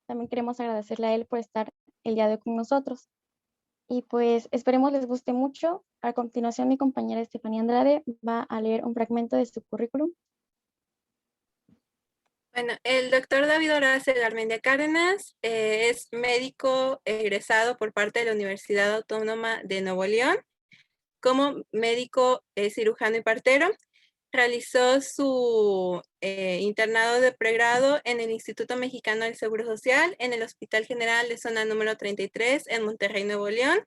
también queremos agradecerle a él por estar el día de hoy con nosotros. Y pues esperemos les guste mucho. A continuación, mi compañera Estefanía Andrade va a leer un fragmento de su currículum. Bueno, el doctor David Horacio Garmendia Cárdenas es médico egresado por parte de la Universidad Autónoma de Nuevo León como médico cirujano y partero. Realizó su internado de pregrado en el Instituto Mexicano del Seguro Social en el Hospital General de Zona número 33 en Monterrey, Nuevo León.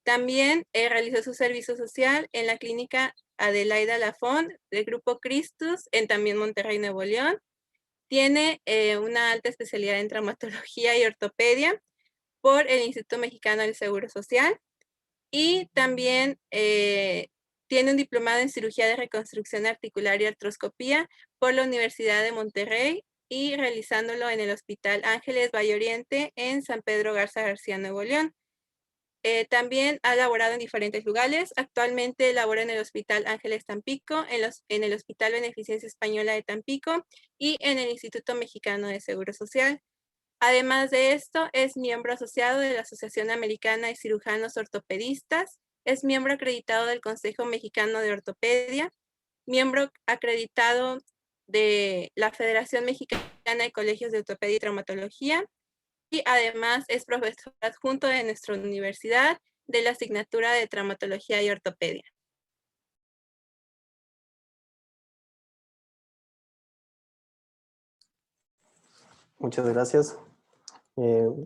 También realizó su servicio social en la clínica Adelaida Lafont del Grupo Christus en también Monterrey, Nuevo León. Tiene una alta especialidad en traumatología y ortopedia por el Instituto Mexicano del Seguro Social y también tiene un diplomado en cirugía de reconstrucción articular y artroscopía por la Universidad de Monterrey y realizándolo en el Hospital Ángeles Valle Oriente en San Pedro Garza García, Nuevo León. También ha laborado en diferentes lugares. Actualmente labora en el Hospital Ángeles Tampico, en el Hospital Beneficencia Española de Tampico y en el Instituto Mexicano de Seguro Social. Además de esto, es miembro asociado de la Asociación Americana de Cirujanos Ortopedistas, es miembro acreditado del Consejo Mexicano de Ortopedia, miembro acreditado de la Federación Mexicana de Colegios de Ortopedia y Traumatología, y además es profesor adjunto de nuestra universidad de la asignatura de Traumatología y Ortopedia. Muchas gracias.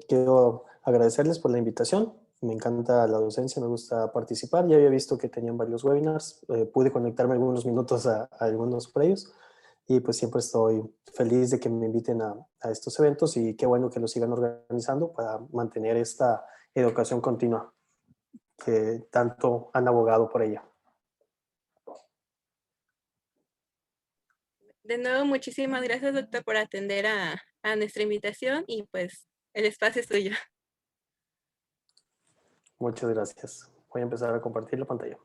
Quiero agradecerles por la invitación. Me encanta la docencia, me gusta participar. Ya había visto que tenían varios webinars. Pude conectarme algunos minutos a algunos previos y pues siempre estoy feliz de que me inviten a estos eventos y qué bueno que lo sigan organizando para mantener esta educación continua que tanto han abogado por ella. De nuevo, muchísimas gracias, doctor, por atender a nuestra invitación y pues el espacio es suyo. Muchas gracias. Voy a empezar a compartir la pantalla.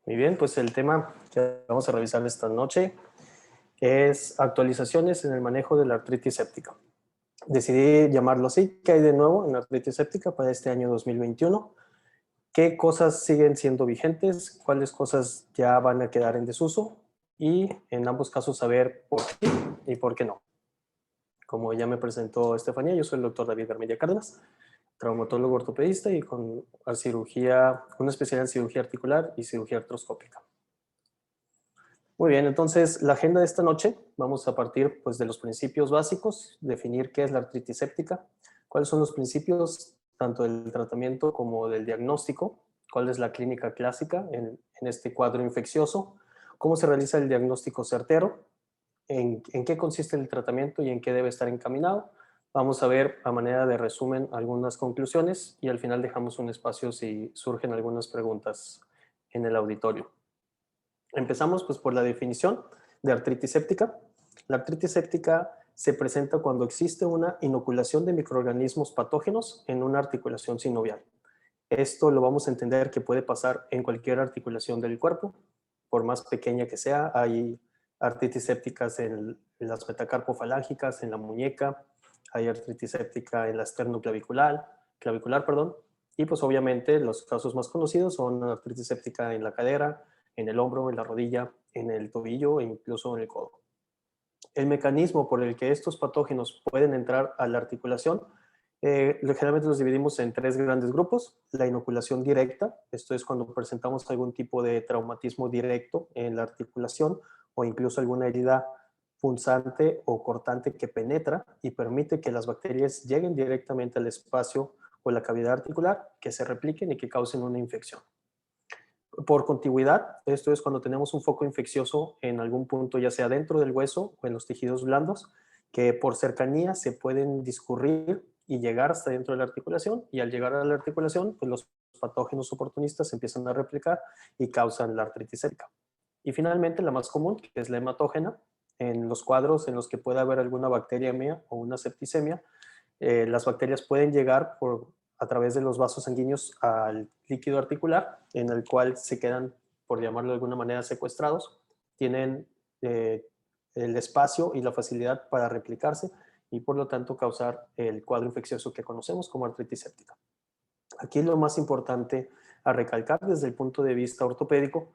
Muy bien, pues el tema que vamos a revisar esta noche es actualizaciones en el manejo de la artritis séptica. Decidí llamarlo así. ¿Qué hay de nuevo en la artritis séptica para este año 2021? ¿Qué cosas siguen siendo vigentes? ¿Cuáles cosas ya van a quedar en desuso? Y en ambos casos saber por qué y por qué no. Como ya me presentó Estefanía, yo soy el doctor David Garmendia Cárdenas, traumatólogo ortopedista y con cirugía, una especialidad en cirugía articular y cirugía artroscópica. Muy bien, entonces la agenda de esta noche vamos a partir pues, de los principios básicos, definir qué es la artritis séptica, cuáles son los principios tanto del tratamiento como del diagnóstico, cuál es la clínica clásica en este cuadro infeccioso, cómo se realiza el diagnóstico certero, en qué consiste el tratamiento y en qué debe estar encaminado. Vamos a ver a manera de resumen algunas conclusiones y al final dejamos un espacio si surgen algunas preguntas en el auditorio. Empezamos pues por la definición de artritis séptica. La artritis séptica se presenta cuando existe una inoculación de microorganismos patógenos en una articulación sinovial. Esto lo vamos a entender que puede pasar en cualquier articulación del cuerpo, por más pequeña que sea. Hay artritis sépticas en las metacarpofalángicas, en la muñeca, hay artritis séptica en la esternoclavicular, y pues obviamente los casos más conocidos son artritis séptica en la cadera, en el hombro, en la rodilla, en el tobillo e incluso en el codo. El mecanismo por el que estos patógenos pueden entrar a la articulación, generalmente los dividimos en tres grandes grupos. La inoculación directa, esto es cuando presentamos algún tipo de traumatismo directo en la articulación o incluso alguna herida punzante o cortante que penetra y permite que las bacterias lleguen directamente al espacio o la cavidad articular, que se repliquen y que causen una infección. Por contigüidad, esto es cuando tenemos un foco infeccioso en algún punto, ya sea dentro del hueso o en los tejidos blandos, que por cercanía se pueden discurrir y llegar hasta dentro de la articulación, y al llegar a la articulación, pues los patógenos oportunistas se empiezan a replicar y causan la artritis séptica. Y finalmente, la más común, que es la hematógena, en los cuadros en los que pueda haber alguna bacteriemia o una septicemia, las bacterias pueden llegar a través de los vasos sanguíneos al líquido articular, en el cual se quedan, por llamarlo de alguna manera, secuestrados. Tienen el espacio y la facilidad para replicarse y por lo tanto causar el cuadro infeccioso que conocemos como artritis séptica. Aquí lo más importante a recalcar desde el punto de vista ortopédico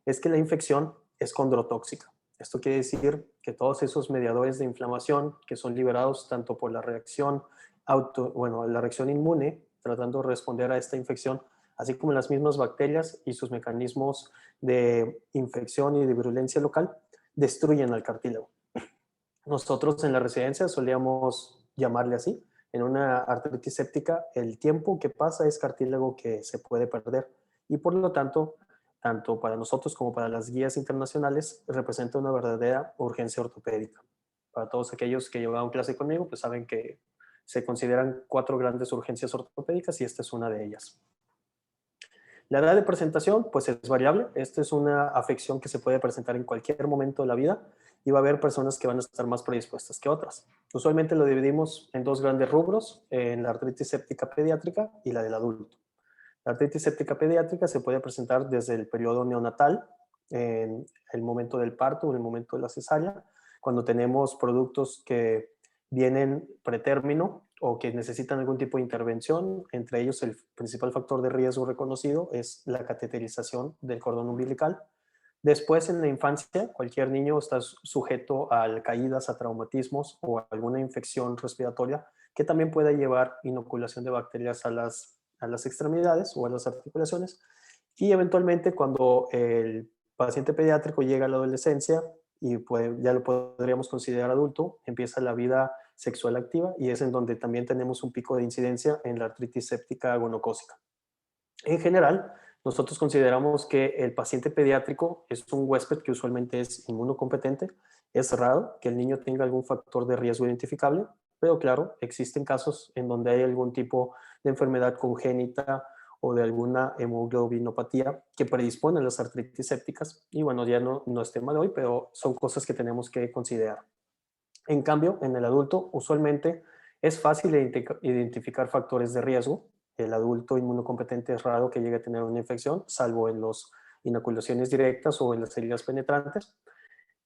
es que la infección es condrotóxica. Esto quiere decir que todos esos mediadores de inflamación que son liberados tanto por la reacción la reacción inmune, tratando de responder a esta infección, así como las mismas bacterias y sus mecanismos de infección y de virulencia local, destruyen al cartílago. Nosotros en la residencia solíamos llamarle así. En una artritis séptica, el tiempo que pasa es cartílago que se puede perder y por lo tanto, tanto para nosotros como para las guías internacionales, representa una verdadera urgencia ortopédica. Para todos aquellos que llevaron clase conmigo, pues saben que se consideran 4 grandes urgencias ortopédicas y esta es una de ellas. La edad de presentación, pues es variable. Esta es una afección que se puede presentar en cualquier momento de la vida y va a haber personas que van a estar más predispuestas que otras. Usualmente lo dividimos en 2 grandes rubros, en la artritis séptica pediátrica y la del adulto. La artritis séptica pediátrica se puede presentar desde el periodo neonatal, en el momento del parto o en el momento de la cesárea, cuando tenemos productos que vienen pretérmino o que necesitan algún tipo de intervención. Entre ellos, el principal factor de riesgo reconocido es la cateterización del cordón umbilical. Después, en la infancia, cualquier niño está sujeto a caídas, a traumatismos o a alguna infección respiratoria que también pueda llevar inoculación de bacterias a las extremidades o a las articulaciones. Y eventualmente, cuando el paciente pediátrico llega a la adolescencia y ya lo podríamos considerar adulto, empieza la vida sexual activa y es en donde también tenemos un pico de incidencia en la artritis séptica gonocócica. En general, nosotros consideramos que el paciente pediátrico es un huésped que usualmente es inmunocompetente. Es raro que el niño tenga algún factor de riesgo identificable, pero claro, existen casos en donde hay algún tipo de enfermedad congénita o de alguna hemoglobinopatía que predispone a las artritis sépticas. Y bueno, ya no es tema de hoy, pero son cosas que tenemos que considerar. En cambio, en el adulto, usualmente es fácil identificar factores de riesgo. El adulto inmunocompetente es raro que llegue a tener una infección, salvo en las inoculaciones directas o en las heridas penetrantes.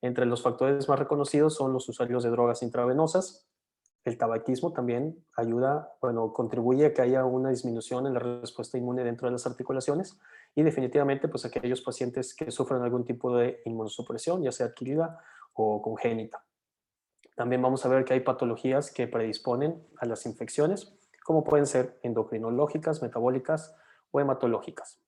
Entre los factores más reconocidos son los usuarios de drogas intravenosas. El tabaquismo también contribuye a que haya una disminución en la respuesta inmune dentro de las articulaciones y definitivamente pues aquellos pacientes que sufren algún tipo de inmunosupresión, ya sea adquirida o congénita. También vamos a ver que hay patologías que predisponen a las infecciones, como pueden ser endocrinológicas, metabólicas o hematológicas.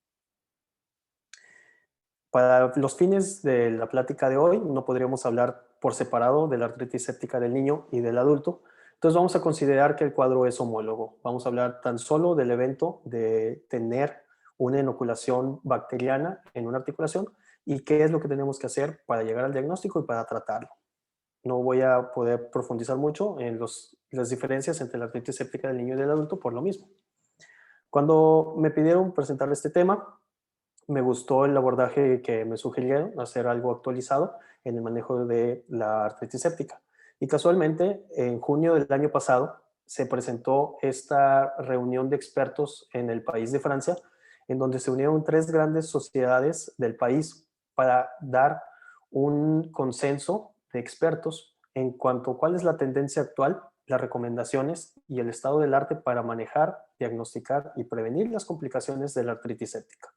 Para los fines de la plática de hoy, no podríamos hablar por separado de la artritis séptica del niño y del adulto. Entonces vamos a considerar que el cuadro es homólogo. Vamos a hablar tan solo del evento de tener una inoculación bacteriana en una articulación y qué es lo que tenemos que hacer para llegar al diagnóstico y para tratarlo. No voy a poder profundizar mucho en las diferencias entre la artritis séptica del niño y del adulto por lo mismo. Cuando me pidieron presentar este tema, me gustó el abordaje que me sugirieron, hacer algo actualizado en el manejo de la artritis séptica. Y casualmente, en junio del año pasado, se presentó esta reunión de expertos en el país de Francia, en donde se unieron 3 grandes sociedades del país para dar un consenso de expertos en cuanto a cuál es la tendencia actual, las recomendaciones y el estado del arte para manejar, diagnosticar y prevenir las complicaciones de la artritis séptica.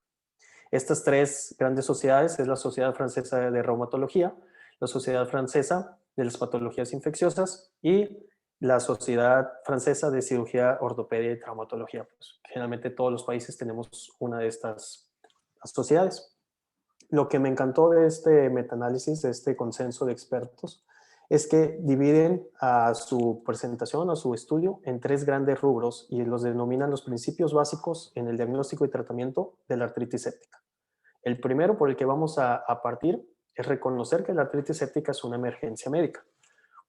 Estas 3 grandes sociedades es la Sociedad Francesa de Reumatología, la Sociedad Francesa de las Patologías Infecciosas y la Sociedad Francesa de Cirugía, Ortopedia y Traumatología. Pues, generalmente todos los países tenemos una de estas sociedades. Lo que me encantó de este metaanálisis, de este consenso de expertos, es que dividen a su presentación, a su estudio, en 3 grandes rubros y los denominan los principios básicos en el diagnóstico y tratamiento de la artritis séptica. El primero por el que vamos a partir es reconocer que la artritis séptica es una emergencia médica.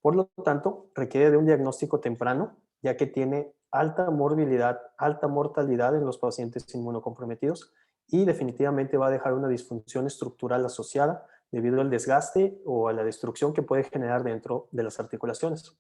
Por lo tanto, requiere de un diagnóstico temprano, ya que tiene alta morbilidad, alta mortalidad en los pacientes inmunocomprometidos y definitivamente va a dejar una disfunción estructural asociada debido al desgaste o a la destrucción que puede generar dentro de las articulaciones.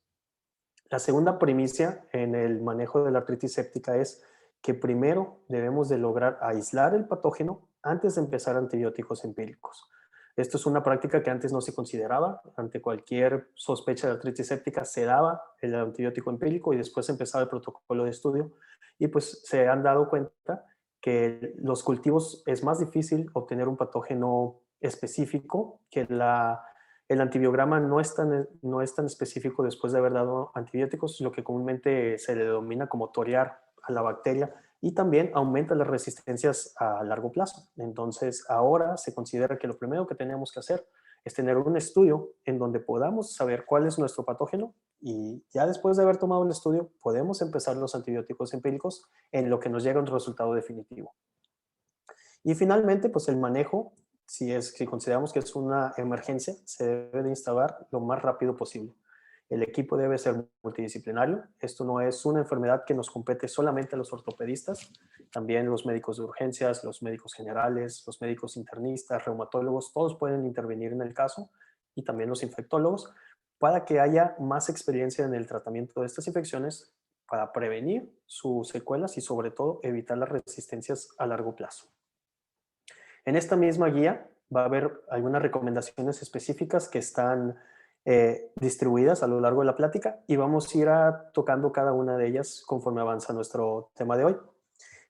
La segunda primicia en el manejo de la artritis séptica es que primero debemos de lograr aislar el patógeno antes de empezar antibióticos empíricos. Esto es una práctica que antes no se consideraba. Ante cualquier sospecha de artritis séptica se daba el antibiótico empírico y después empezaba el protocolo de estudio. Y pues se han dado cuenta que los cultivos es más difícil obtener un patógeno específico, que el antibiograma no es tan específico después de haber dado antibióticos, lo que comúnmente se le denomina como torear a la bacteria, y también aumenta las resistencias a largo plazo. Entonces, ahora se considera que lo primero que tenemos que hacer es tener un estudio en donde podamos saber cuál es nuestro patógeno y ya después de haber tomado el estudio podemos empezar los antibióticos empíricos en lo que nos llega un resultado definitivo. Y finalmente, pues el manejo, si consideramos que es una emergencia, se debe de instalar lo más rápido posible. El equipo debe ser multidisciplinario. Esto no es una enfermedad que nos compete solamente a los ortopedistas, también los médicos de urgencias, los médicos generales, los médicos internistas, reumatólogos, todos pueden intervenir en el caso, y también los infectólogos, para que haya más experiencia en el tratamiento de estas infecciones para prevenir sus secuelas y sobre todo evitar las resistencias a largo plazo. En esta misma guía va a haber algunas recomendaciones específicas que están distribuidas a lo largo de la plática y vamos a ir tocando cada una de ellas conforme avanza nuestro tema de hoy.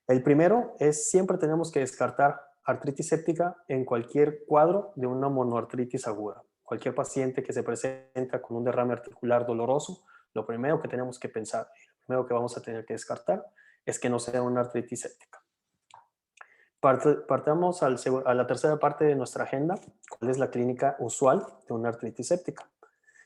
El primero es siempre tenemos que descartar artritis séptica en cualquier cuadro de una monoartritis aguda. Cualquier paciente que se presenta con un derrame articular doloroso, lo primero que tenemos que pensar, lo primero que vamos a tener que descartar es que no sea una artritis séptica. Partamos a la tercera parte de nuestra agenda, cuál es la clínica usual de una artritis séptica.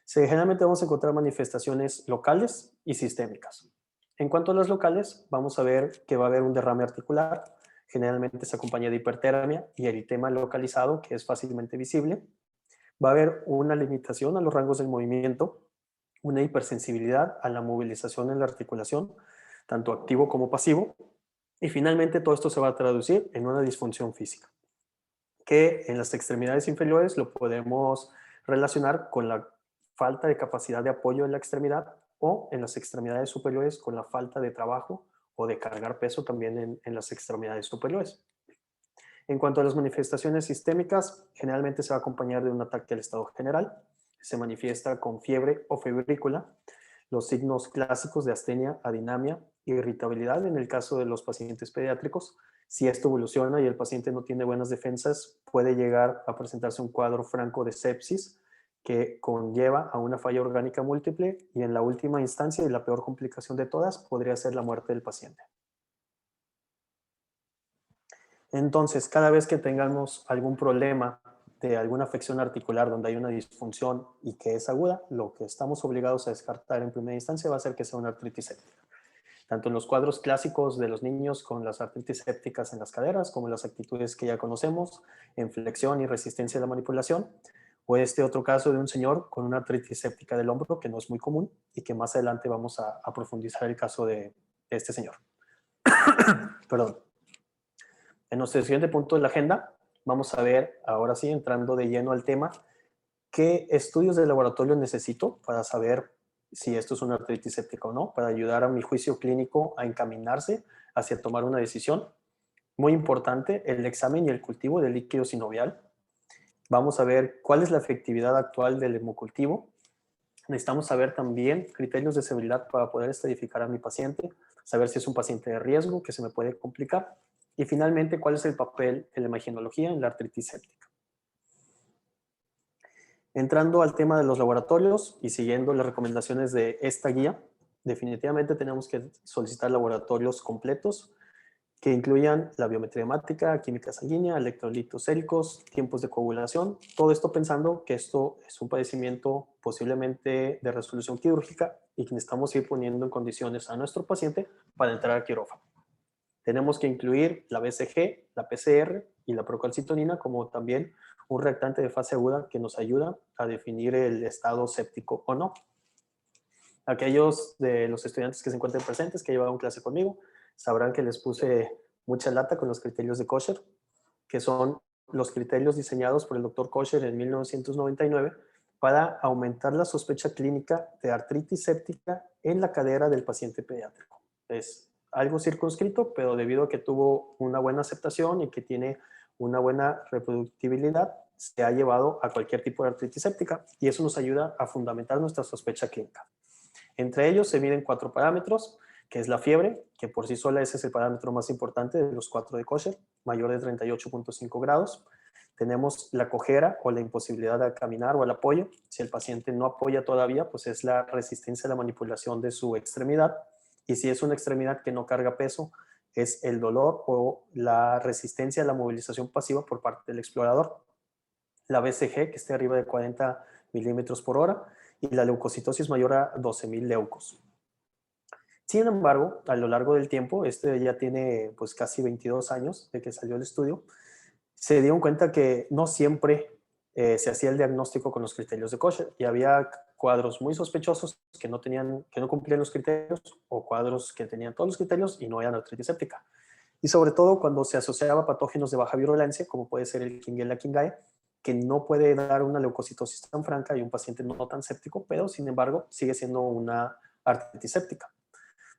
Generalmente vamos a encontrar manifestaciones locales y sistémicas. En cuanto a las locales, vamos a ver que va a haber un derrame articular, generalmente se acompaña de hipertermia y eritema localizado, que es fácilmente visible. Va a haber una limitación a los rangos del movimiento, una hipersensibilidad a la movilización en la articulación, tanto activo como pasivo. Y finalmente todo esto se va a traducir en una disfunción física, que en las extremidades inferiores lo podemos relacionar con la falta de capacidad de apoyo en la extremidad, o en las extremidades superiores con la falta de trabajo o de cargar peso también en las extremidades superiores. En cuanto a las manifestaciones sistémicas, generalmente se va a acompañar de un ataque al estado general, se manifiesta con fiebre o febrícula, los signos clásicos de astenia, adinamia, irritabilidad en el caso de los pacientes pediátricos. Si esto evoluciona y el paciente no tiene buenas defensas, puede llegar a presentarse un cuadro franco de sepsis que conlleva a una falla orgánica múltiple y en la última instancia y la peor complicación de todas podría ser la muerte del paciente. Entonces, cada vez que tengamos algún problema de alguna afección articular donde hay una disfunción y que es aguda, lo que estamos obligados a descartar en primera instancia va a ser que sea una artritis séptica. Tanto en los cuadros clásicos de los niños con las artritis sépticas en las caderas, como en las actitudes que ya conocemos, en flexión y resistencia a la manipulación, o este otro caso de un señor con una artritis séptica del hombro, que no es muy común y que más adelante vamos a profundizar el caso de este señor. Perdón. En nuestro siguiente punto de la agenda, vamos a ver, ahora sí, entrando de lleno al tema, qué estudios de laboratorio necesito para saber si esto es una artritis séptica o no, para ayudar a mi juicio clínico a encaminarse hacia tomar una decisión. Muy importante, el examen y el cultivo del líquido sinovial. Vamos a ver cuál es la efectividad actual del hemocultivo. Necesitamos saber también criterios de seguridad para poder estratificar a mi paciente, saber si es un paciente de riesgo que se me puede complicar. Y finalmente, cuál es el papel de la imagenología en la artritis séptica. Entrando al tema de los laboratorios y siguiendo las recomendaciones de esta guía, definitivamente tenemos que solicitar laboratorios completos que incluyan la biometría hemática, química sanguínea, electrolitos séricos, tiempos de coagulación, todo esto pensando que esto es un padecimiento posiblemente de resolución quirúrgica y que necesitamos ir poniendo en condiciones a nuestro paciente para entrar al quirófano. Tenemos que incluir la BCG, la PCR y la procalcitonina como también un reactante de fase aguda que nos ayuda a definir el estado séptico o no. Aquellos de los estudiantes que se encuentren presentes, que llevaron clase conmigo, sabrán que les puse mucha lata con los criterios de Kocher, que son los criterios diseñados por el doctor Kocher en 1999 para aumentar la sospecha clínica de artritis séptica en la cadera del paciente pediátrico. Es algo circunscrito, pero debido a que tuvo una buena aceptación y que tiene una buena reproductibilidad, se ha llevado a cualquier tipo de artritis séptica y eso nos ayuda a fundamentar nuestra sospecha clínica. Entre ellos se miden 4 parámetros, que es la fiebre, que por sí sola ese es el parámetro más importante de los 4 de Kocher, mayor de 38.5 grados. Tenemos la cojera o la imposibilidad de caminar o el apoyo. Si el paciente no apoya todavía, pues es la resistencia a la manipulación de su extremidad. Y si es una extremidad que no carga peso, es el dolor o la resistencia a la movilización pasiva por parte del explorador. La BCG, que esté arriba de 40 milímetros por hora, y la leucocitosis mayor a 12.000 leucos. Sin embargo, a lo largo del tiempo, ya tiene pues casi 22 años de que salió el estudio, se dieron cuenta que no siempre se hacía el diagnóstico con los criterios de Kocher y había cuadros muy sospechosos que no cumplían los criterios o cuadros que tenían todos los criterios y no eran artritis séptica. Y sobre todo cuando se asociaba patógenos de baja virulencia, como puede ser el Klebsiella kingae, que no puede dar una leucocitosis tan franca y un paciente no tan séptico, pero sin embargo sigue siendo una artritis séptica.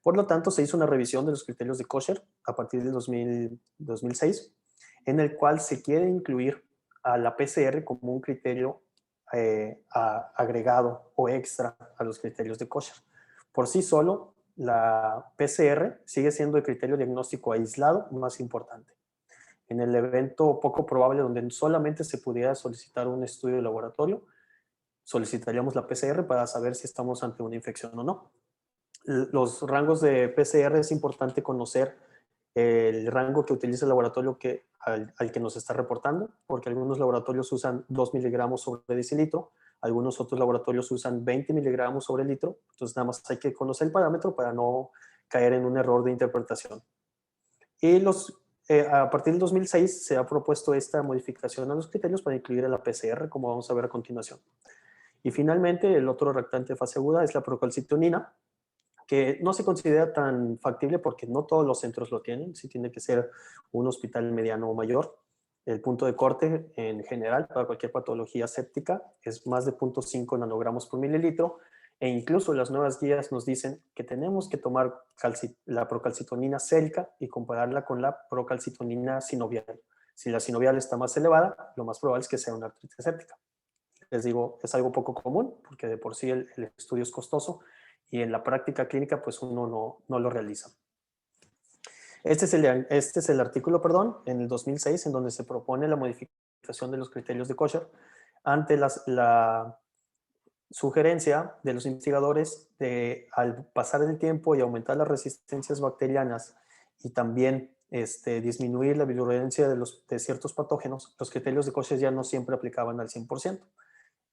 Por lo tanto, se hizo una revisión de los criterios de Kocher a partir del 2006, en el cual se quiere incluir a la PCR como un criterio agregado o extra a los criterios de Kocher. Por sí solo, la PCR sigue siendo el criterio diagnóstico aislado más importante. En el evento poco probable donde solamente se pudiera solicitar un estudio de laboratorio, solicitaríamos la PCR para saber si estamos ante una infección o no. Los rangos de PCR es importante conocer el rango que utiliza el laboratorio al que nos está reportando, porque algunos laboratorios usan 2 miligramos sobre decilitro, algunos otros laboratorios usan 20 miligramos sobre litro, entonces nada más hay que conocer el parámetro para no caer en un error de interpretación. Y a partir del 2006 se ha propuesto esta modificación a los criterios para incluir la PCR, como vamos a ver a continuación. Y finalmente, el otro reactante de fase aguda es la procalcitonina, que no se considera tan factible porque no todos los centros lo tienen, sí tiene que ser un hospital mediano o mayor. El punto de corte en general para cualquier patología séptica es más de 0.5 nanogramos por mililitro e incluso las nuevas guías nos dicen que tenemos que tomar la procalcitonina sérica y compararla con la procalcitonina sinovial. Si la sinovial está más elevada, lo más probable es que sea una artritis séptica. Les digo, es algo poco común porque de por sí el estudio es costoso y en la práctica clínica pues uno no lo realiza. Este es el artículo, en el 2006, en donde se propone la modificación de los criterios de Kocher ante la sugerencia de los investigadores de, al pasar el tiempo y aumentar las resistencias bacterianas y también disminuir la virulencia de ciertos patógenos, los criterios de Kocher ya no siempre aplicaban al 100%.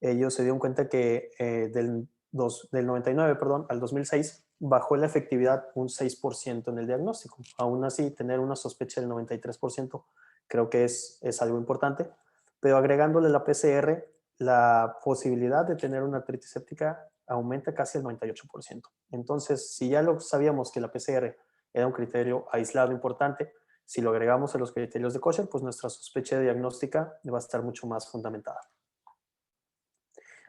Ellos se dieron cuenta que del 99 al 2006 bajó la efectividad un 6% en el diagnóstico. Aún así, tener una sospecha del 93% creo que es algo importante, pero agregándole la PCR, la posibilidad de tener una artritis séptica aumenta casi al 98%. Entonces, si ya lo sabíamos que la PCR era un criterio aislado importante, si lo agregamos a los criterios de Kocher, pues nuestra sospecha diagnóstica va a estar mucho más fundamentada.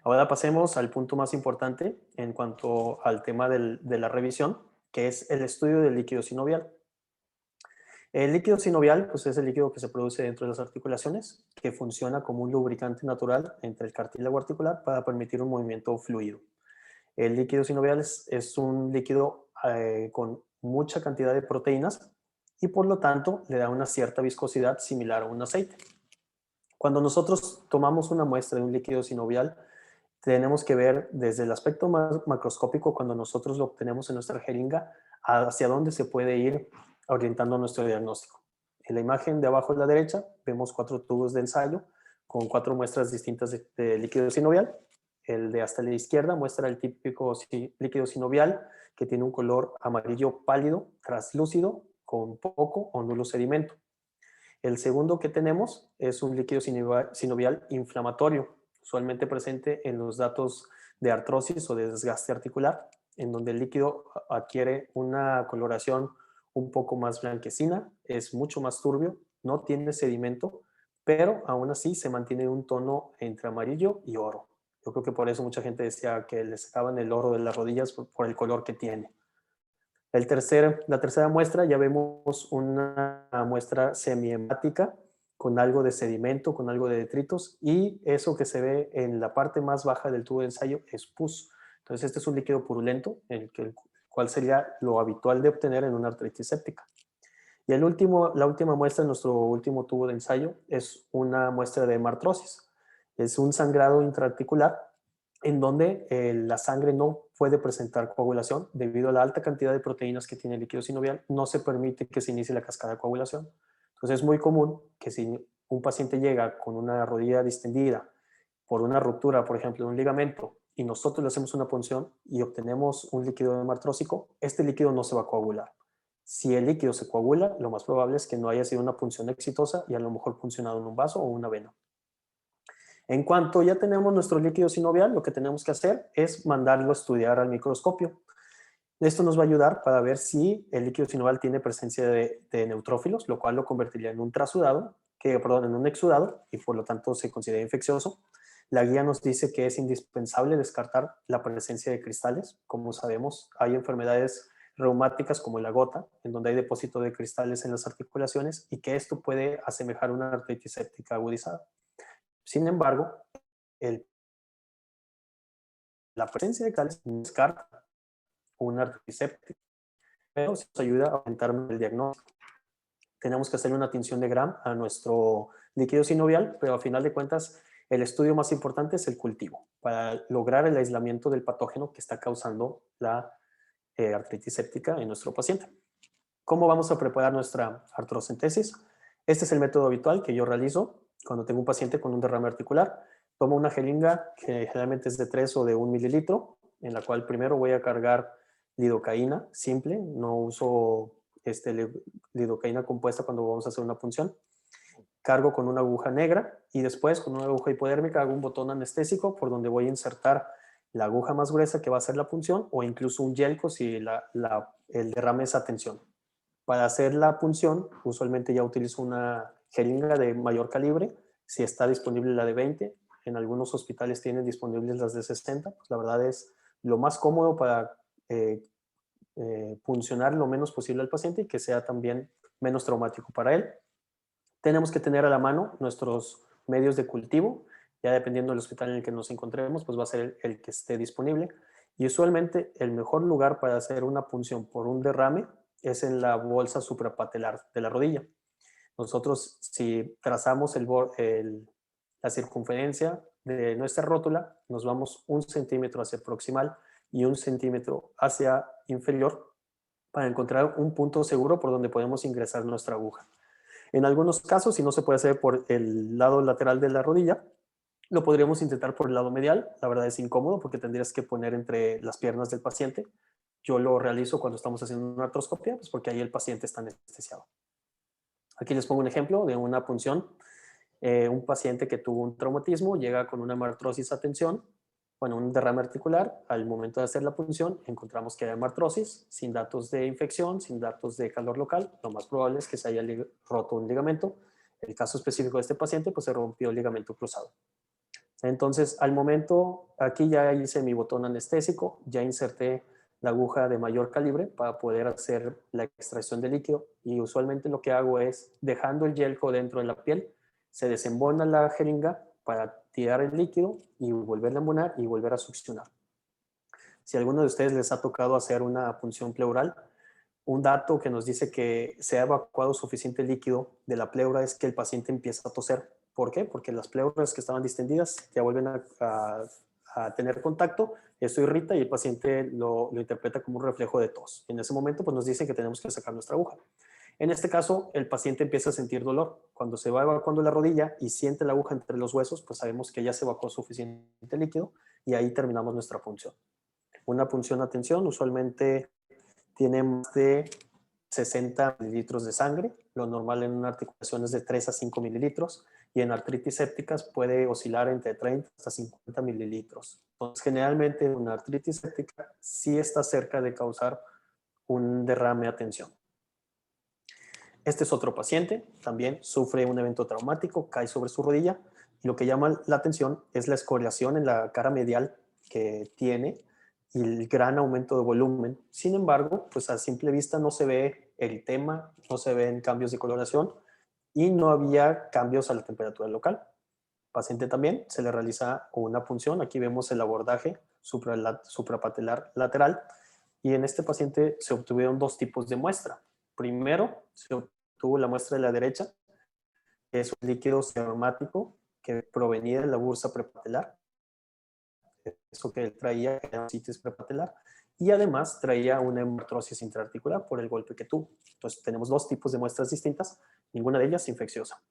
Ahora pasemos al punto más importante en cuanto al tema de la revisión, que es el estudio del líquido sinovial. El líquido sinovial pues, es el líquido que se produce dentro de las articulaciones, que funciona como un lubricante natural entre el cartílago articular para permitir un movimiento fluido. El líquido sinovial es un líquido con mucha cantidad de proteínas y por lo tanto le da una cierta viscosidad similar a un aceite. Cuando nosotros tomamos una muestra de un líquido sinovial, tenemos que ver desde el aspecto más macroscópico, cuando nosotros lo obtenemos en nuestra jeringa, hacia dónde se puede ir orientando nuestro diagnóstico. En la imagen de abajo a la derecha vemos 4 tubos de ensayo con 4 muestras distintas de líquido sinovial. El de hasta la izquierda muestra el típico líquido sinovial que tiene un color amarillo pálido, translúcido, con poco o nulo sedimento. El segundo que tenemos es un líquido sinovial inflamatorio, usualmente presente en los datos de artrosis o de desgaste articular. en donde el líquido adquiere una coloración un poco más blanquecina, es mucho más turbio, no tiene sedimento, pero aún así se mantiene un tono entre amarillo y oro. Yo creo que por eso mucha gente decía que le sacaban el oro de las rodillas por el color que tiene. La tercera muestra, ya vemos una muestra semihemática con algo de sedimento, con algo de detritos, y eso que se ve en la parte más baja del tubo de ensayo es pus. Entonces este es un líquido purulento, el cual sería lo habitual de obtener en una artritis séptica. Y la última muestra en nuestro último tubo de ensayo es una muestra de hemartrosis. Es un sangrado intraarticular en donde la sangre no puede presentar coagulación debido a la alta cantidad de proteínas que tiene el líquido sinovial. No se permite que se inicie la cascada de coagulación. Entonces es muy común que si un paciente llega con una rodilla distendida por una ruptura, por ejemplo, de un ligamento, y nosotros le hacemos una punción y obtenemos un líquido hemartrósico, este líquido no se va a coagular. Si el líquido se coagula, lo más probable es que no haya sido una punción exitosa y a lo mejor funcionado en un vaso o una vena. En cuanto ya tenemos nuestro líquido sinovial, lo que tenemos que hacer es mandarlo a estudiar al microscopio. Esto nos va a ayudar para ver si el líquido sinovial tiene presencia de neutrófilos, lo cual lo convertiría en un trasudado, en un exudado, y por lo tanto se considera infeccioso. La guía nos dice que es indispensable descartar la presencia de cristales. Como sabemos, hay enfermedades reumáticas como la gota, en donde hay depósito de cristales en las articulaciones y que esto puede asemejar una artritis séptica agudizada. Sin embargo, la presencia de cristales descarta una artritis séptica, pero se nos ayuda a aumentar el diagnóstico. Tenemos que hacer una tinción de Gram a nuestro líquido sinovial, pero a final de cuentas el estudio más importante es el cultivo, para lograr el aislamiento del patógeno que está causando la artritis séptica en nuestro paciente. ¿Cómo vamos a preparar nuestra artrocentesis? Este es el método habitual que yo realizo cuando tengo un paciente con un derrame articular. Tomo una jeringa que generalmente es de 3 o de 1 mililitro, en la cual primero voy a cargar lidocaína simple, no uso lidocaína compuesta cuando vamos a hacer una punción. Cargo con una aguja negra y después con una aguja hipodérmica hago un botón anestésico por donde voy a insertar la aguja más gruesa que va a hacer la punción o incluso un yelco si el derrame es a tensión. Para hacer la punción, usualmente ya utilizo una jeringa de mayor calibre, si está disponible la de 20, en algunos hospitales tienen disponibles las de 60, pues la verdad es lo más cómodo para puncionar lo menos posible al paciente y que sea también menos traumático para él. Tenemos que tener a la mano nuestros medios de cultivo, ya dependiendo del hospital en el que nos encontremos, pues va a ser el que esté disponible. Y usualmente el mejor lugar para hacer una punción por un derrame es en la bolsa suprapatelar de la rodilla. Nosotros, si trazamos la circunferencia de nuestra rótula, nos vamos 1 centímetro hacia proximal y 1 centímetro hacia inferior para encontrar un punto seguro por donde podemos ingresar nuestra aguja. En algunos casos, si no se puede hacer por el lado lateral de la rodilla, lo podríamos intentar por el lado medial. La verdad es incómodo porque tendrías que poner entre las piernas del paciente. Yo lo realizo cuando estamos haciendo una artroscopia, pues porque ahí el paciente está anestesiado. Aquí les pongo un ejemplo de una punción. Un paciente que tuvo un traumatismo llega con una hemartrosis a tensión, bueno, un derrame articular. Al momento de hacer la punción encontramos que hay hemartrosis, sin datos de infección, sin datos de calor local. Lo más probable es que se haya roto un ligamento. El caso específico de este paciente, pues se rompió el ligamento cruzado. Entonces, al momento, aquí ya hice mi botón anestésico, ya inserté la aguja de mayor calibre para poder hacer la extracción de líquido y usualmente lo que hago es, dejando el yelco dentro de la piel, se desembona la jeringa para tirar el líquido y volverla a embonar y volver a succionar. Si a alguno de ustedes les ha tocado hacer una punción pleural, un dato que nos dice que se ha evacuado suficiente líquido de la pleura es que el paciente empieza a toser. ¿Por qué? Porque las pleuras que estaban distendidas ya vuelven a tener contacto, esto irrita y el paciente lo interpreta como un reflejo de tos. En ese momento pues nos dicen que tenemos que sacar nuestra aguja. En este caso, el paciente empieza a sentir dolor. Cuando se va evacuando la rodilla y siente la aguja entre los huesos, pues sabemos que ya se evacuó suficiente líquido y ahí terminamos nuestra punción. Una punción a tensión usualmente tiene más de 60 mililitros de sangre. Lo normal en una articulación es de 3 a 5 mililitros. y en artritis sépticas puede oscilar entre 30 hasta 50 mililitros. Entonces, generalmente una artritis séptica sí está cerca de causar un derrame a tensión. Este es otro paciente, también sufre un evento traumático, cae sobre su rodilla y lo que llama la atención es la escoriación en la cara medial que tiene y el gran aumento de volumen. Sin embargo, pues a simple vista no se ve eritema, no se ven cambios de coloración y no había cambios a la temperatura local. Paciente también se le realiza una punción. Aquí vemos el abordaje suprapatelar lateral y en este paciente se obtuvieron dos tipos de muestra. Primero, se obtuvo la muestra de la derecha, que es un líquido seromático que provenía de la bursa prepatelar. Eso que él traía era citis prepatelar. Y además traía una hematrosis intraarticular por el golpe que tuvo. Entonces tenemos dos tipos de muestras distintas, ninguna de ellas infecciosa.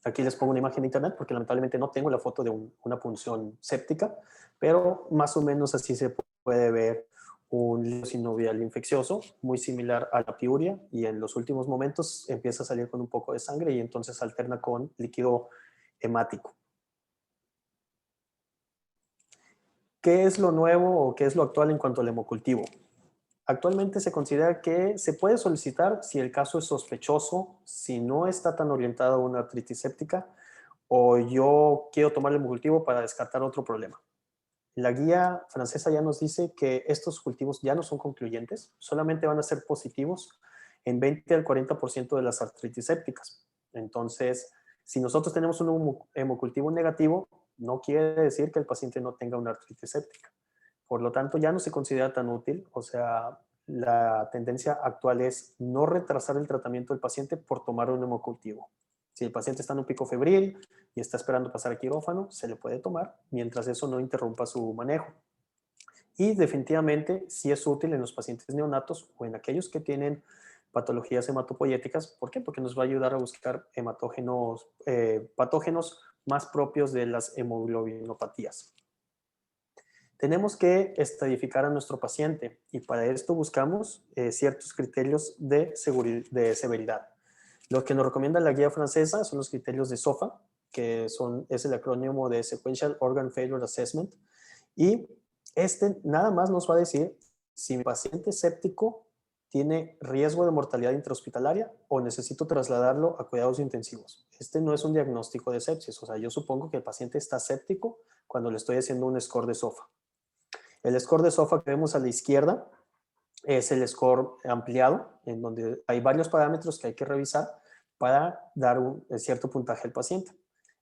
Aquí les pongo una imagen de internet porque lamentablemente no tengo la foto de una punción séptica, pero más o menos así se puede ver un líquido sinovial infeccioso, muy similar a la piuria, y en los últimos momentos empieza a salir con un poco de sangre y entonces alterna con líquido hemático. ¿Qué es lo nuevo o qué es lo actual en cuanto al hemocultivo? Actualmente se considera que se puede solicitar si el caso es sospechoso, si no está tan orientado a una artritis séptica o yo quiero tomar el hemocultivo para descartar otro problema. La guía francesa ya nos dice que estos cultivos ya no son concluyentes, solamente van a ser positivos en 20 al 40% de las artritis sépticas. Entonces, si nosotros tenemos un hemocultivo negativo, no quiere decir que el paciente no tenga una artritis séptica. Por lo tanto, ya no se considera tan útil, o sea, la tendencia actual es no retrasar el tratamiento del paciente por tomar un hemocultivo. Si el paciente está en un pico febril y está esperando pasar a quirófano, se le puede tomar mientras eso no interrumpa su manejo. Y definitivamente sí es útil en los pacientes neonatos o en aquellos que tienen patologías hematopoyéticas. ¿Por qué? Porque nos va a ayudar a buscar patógenos más propios de las hemoglobinopatías. Tenemos que estadificar a nuestro paciente y para esto buscamos ciertos criterios de severidad. Lo que nos recomienda la guía francesa son los criterios de SOFA, que es el acrónimo de Sequential Organ Failure Assessment, y este nada más nos va a decir si mi paciente séptico tiene riesgo de mortalidad intrahospitalaria o necesito trasladarlo a cuidados intensivos. Este no es un diagnóstico de sepsis, o sea, yo supongo que el paciente está séptico cuando le estoy haciendo un score de SOFA. El score de SOFA que vemos a la izquierda es el score ampliado, en donde hay varios parámetros que hay que revisar para dar un cierto puntaje al paciente.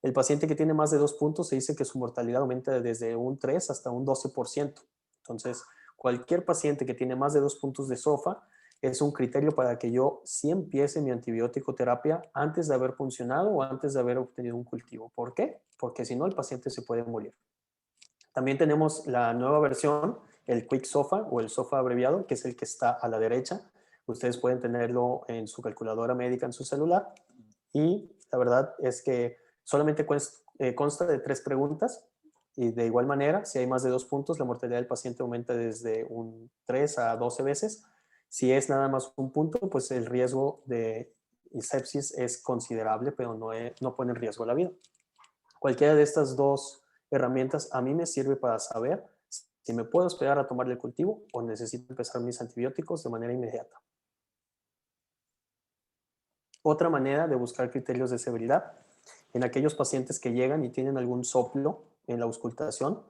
El paciente que tiene más de 2 puntos se dice que su mortalidad aumenta desde un 3 hasta un 12%. Entonces, cualquier paciente que tiene más de 2 puntos de SOFA es un criterio para que yo sí empiece mi antibiótico terapia antes de haber funcionado o antes de haber obtenido un cultivo. ¿Por qué? Porque si no, el paciente se puede morir. También tenemos la nueva versión, el Quick SOFA o el SOFA abreviado, que es el que está a la derecha. Ustedes pueden tenerlo en su calculadora médica, en su celular. Y la verdad es que solamente consta de 3 preguntas. Y de igual manera, si hay más de 2 puntos, la mortalidad del paciente aumenta desde un 3 a 12 veces. Si es nada más un punto, pues el riesgo de sepsis es considerable, pero no pone en riesgo la vida. Cualquiera de estas dos herramientas a mí me sirve para saber si me puedo esperar a tomar el cultivo o necesito empezar mis antibióticos de manera inmediata. Otra manera de buscar criterios de severidad, en aquellos pacientes que llegan y tienen algún soplo en la auscultación,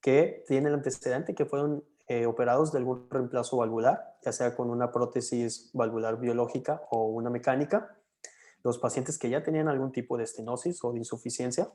que tienen el antecedente que fueron operados de algún reemplazo valvular, ya sea con una prótesis valvular biológica o una mecánica, los pacientes que ya tenían algún tipo de estenosis o de insuficiencia,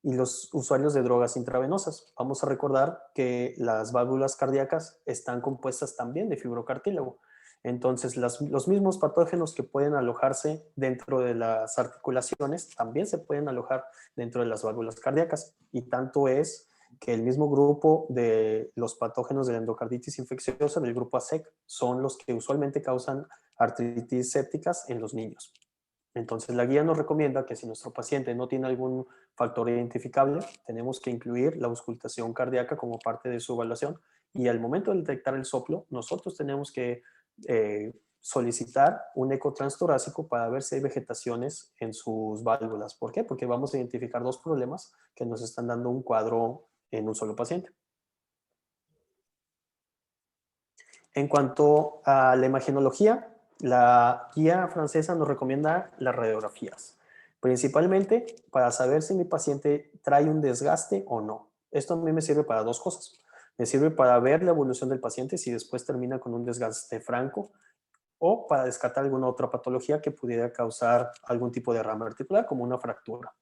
y los usuarios de drogas intravenosas. Vamos a recordar que las válvulas cardíacas están compuestas también de fibrocartílago. Entonces, los mismos patógenos que pueden alojarse dentro de las articulaciones también se pueden alojar dentro de las válvulas cardíacas. Y tanto es que el mismo grupo de los patógenos de la endocarditis infecciosa, del grupo ASEC, son los que usualmente causan artritis sépticas en los niños. Entonces, la guía nos recomienda que si nuestro paciente no tiene algún factor identificable, tenemos que incluir la auscultación cardíaca como parte de su evaluación y al momento de detectar el soplo, nosotros tenemos que solicitar un eco transtorácico para ver si hay vegetaciones en sus válvulas. ¿Por qué? Porque vamos a identificar dos problemas que nos están dando un cuadro en un solo paciente. En cuanto a la imagenología, la guía francesa nos recomienda las radiografías, principalmente para saber si mi paciente trae un desgaste o no. Esto a mí me sirve para dos cosas. Me sirve para ver la evolución del paciente si después termina con un desgaste franco o para descartar alguna otra patología que pudiera causar algún tipo de derrame articular, como una fractura.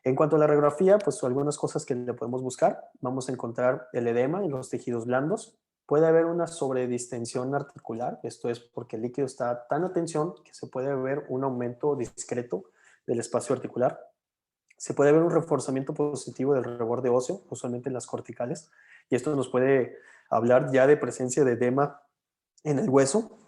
En cuanto a la radiografía, pues algunas cosas que le podemos buscar. Vamos a encontrar el edema en los tejidos blandos. Puede haber una sobredistensión articular. Esto es porque el líquido está tan a tensión que se puede ver un aumento discreto del espacio articular. Se puede ver un reforzamiento positivo del reborde óseo, usualmente en las corticales. Y esto nos puede hablar ya de presencia de edema en el hueso.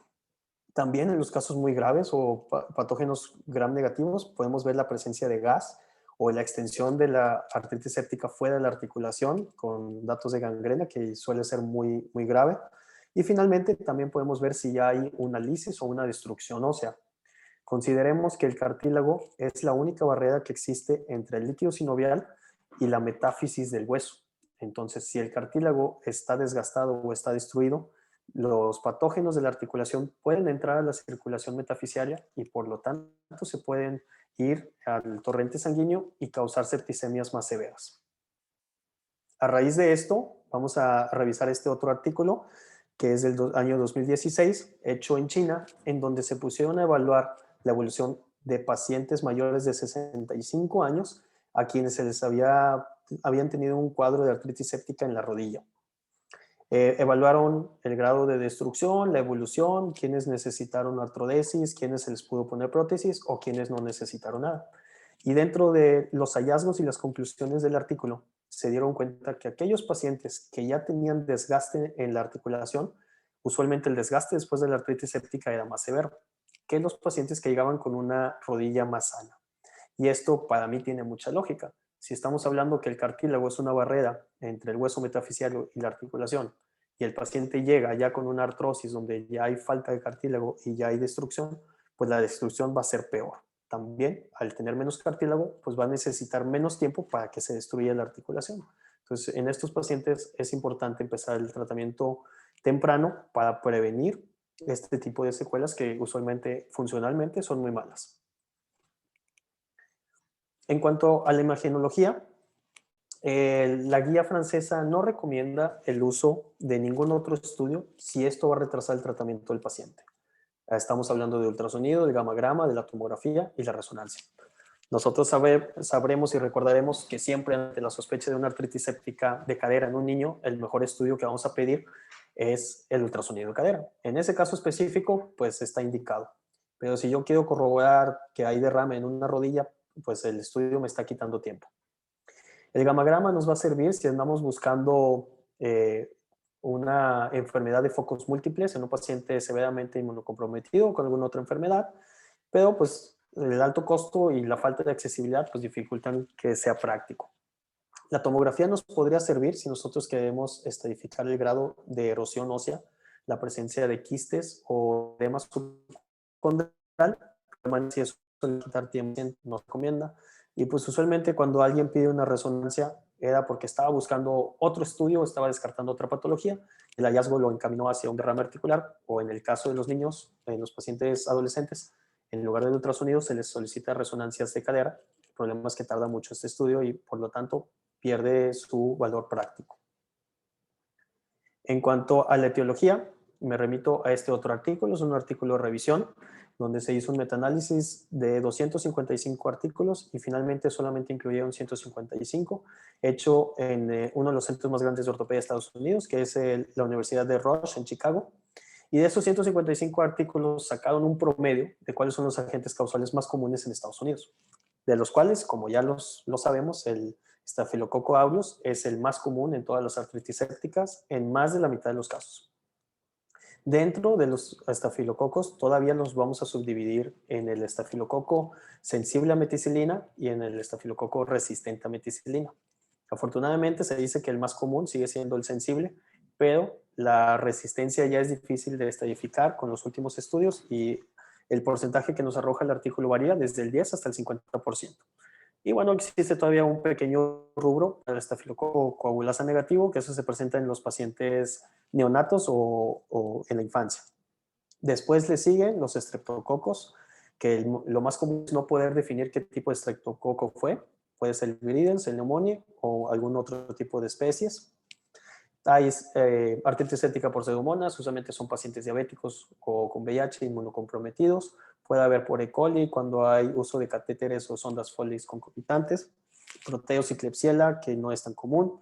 También en los casos muy graves o patógenos gram negativos podemos ver la presencia de gas o la extensión de la artritis séptica fuera de la articulación con datos de gangrena, que suele ser muy grave. Y finalmente también podemos ver si ya hay una lisis o una destrucción ósea. Consideremos que el cartílago es la única barrera que existe entre el líquido sinovial y la metáfisis del hueso. Entonces, si el cartílago está desgastado o está destruido, los patógenos de la articulación pueden entrar a la circulación metafisiaria y por lo tanto se pueden ir al torrente sanguíneo y causar septicemias más severas. A raíz de esto, vamos a revisar este otro artículo que es del año 2016, hecho en China, en donde se pusieron a evaluar la evolución de pacientes mayores de 65 años a quienes se les habían tenido un cuadro de artritis séptica en la rodilla. Evaluaron el grado de destrucción, la evolución, quienes necesitaron artrodesis, quienes se les pudo poner prótesis o quienes no necesitaron nada. Y dentro de los hallazgos y las conclusiones del artículo, se dieron cuenta que aquellos pacientes que ya tenían desgaste en la articulación, usualmente el desgaste después de la artritis séptica era más severo que los pacientes que llegaban con una rodilla más sana. Y esto para mí tiene mucha lógica. Si estamos hablando que el cartílago es una barrera entre el hueso metafisiario y la articulación, y el paciente llega ya con una artrosis donde ya hay falta de cartílago y ya hay destrucción, pues la destrucción va a ser peor. También, al tener menos cartílago, pues va a necesitar menos tiempo para que se destruya la articulación. Entonces, en estos pacientes es importante empezar el tratamiento temprano para prevenir este tipo de secuelas que usualmente, funcionalmente, son muy malas. En cuanto a la imagenología, la guía francesa no recomienda el uso de ningún otro estudio si esto va a retrasar el tratamiento del paciente. Estamos hablando de ultrasonido, del gamagrama, de la tomografía y la resonancia. Nosotros sabremos y recordaremos que siempre ante la sospecha de una artritis séptica de cadera en un niño, el mejor estudio que vamos a pedir es el ultrasonido de cadera. En ese caso específico, pues está indicado. Pero si yo quiero corroborar que hay derrame en una rodilla, pues el estudio me está quitando tiempo. El gamagrama nos va a servir si andamos buscando una enfermedad de focos múltiples en un paciente severamente inmunocomprometido o con alguna otra enfermedad, pero pues el alto costo y la falta de accesibilidad pues dificultan que sea práctico. La tomografía nos podría servir si nosotros queremos estratificar el grado de erosión ósea, la presencia de quistes o edema subcondral, si eso suele quitar tiempo, nos recomienda. Y pues usualmente cuando alguien pide una resonancia era porque estaba buscando otro estudio, estaba descartando otra patología, el hallazgo lo encaminó hacia un derrame articular, o en el caso de los niños, en los pacientes adolescentes, en lugar del ultrasonido se les solicita resonancias de cadera. El problema es que tarda mucho este estudio y por lo tanto pierde su valor práctico. En cuanto a la etiología, me remito a este otro artículo, es un artículo de revisión donde se hizo un metaanálisis de 255 artículos y finalmente solamente incluyeron 155, hecho en uno de los centros más grandes de ortopedia de Estados Unidos, que es la Universidad de Rush en Chicago. Y de esos 155 artículos sacaron un promedio de cuáles son los agentes causales más comunes en Estados Unidos, de los cuales, como ya lo sabemos, el Staphylococcus aureus es el más común en todas las artritis sépticas en más de la mitad de los casos. Dentro de los estafilococos todavía los vamos a subdividir en el estafilococo sensible a meticilina y en el estafilococo resistente a meticilina. Afortunadamente se dice que el más común sigue siendo el sensible, pero la resistencia ya es difícil de estadificar con los últimos estudios y el porcentaje que nos arroja el artículo varía desde el 10 hasta el 50%. Y bueno, existe todavía un pequeño rubro para el estafilococo coagulasa negativo, que eso se presenta en los pacientes neonatos o en la infancia. Después le siguen los estreptococos, que lo más común es no poder definir qué tipo de estreptococo fue. Puede ser el viridens, el pneumoniae o algún otro tipo de especies. Hay artritis séptica por pseudomonas, usualmente son pacientes diabéticos o con VIH inmunocomprometidos. Puede haber por E. coli cuando hay uso de catéteres o sondas Foley concomitantes. Proteus y Klebsiella, que no es tan común.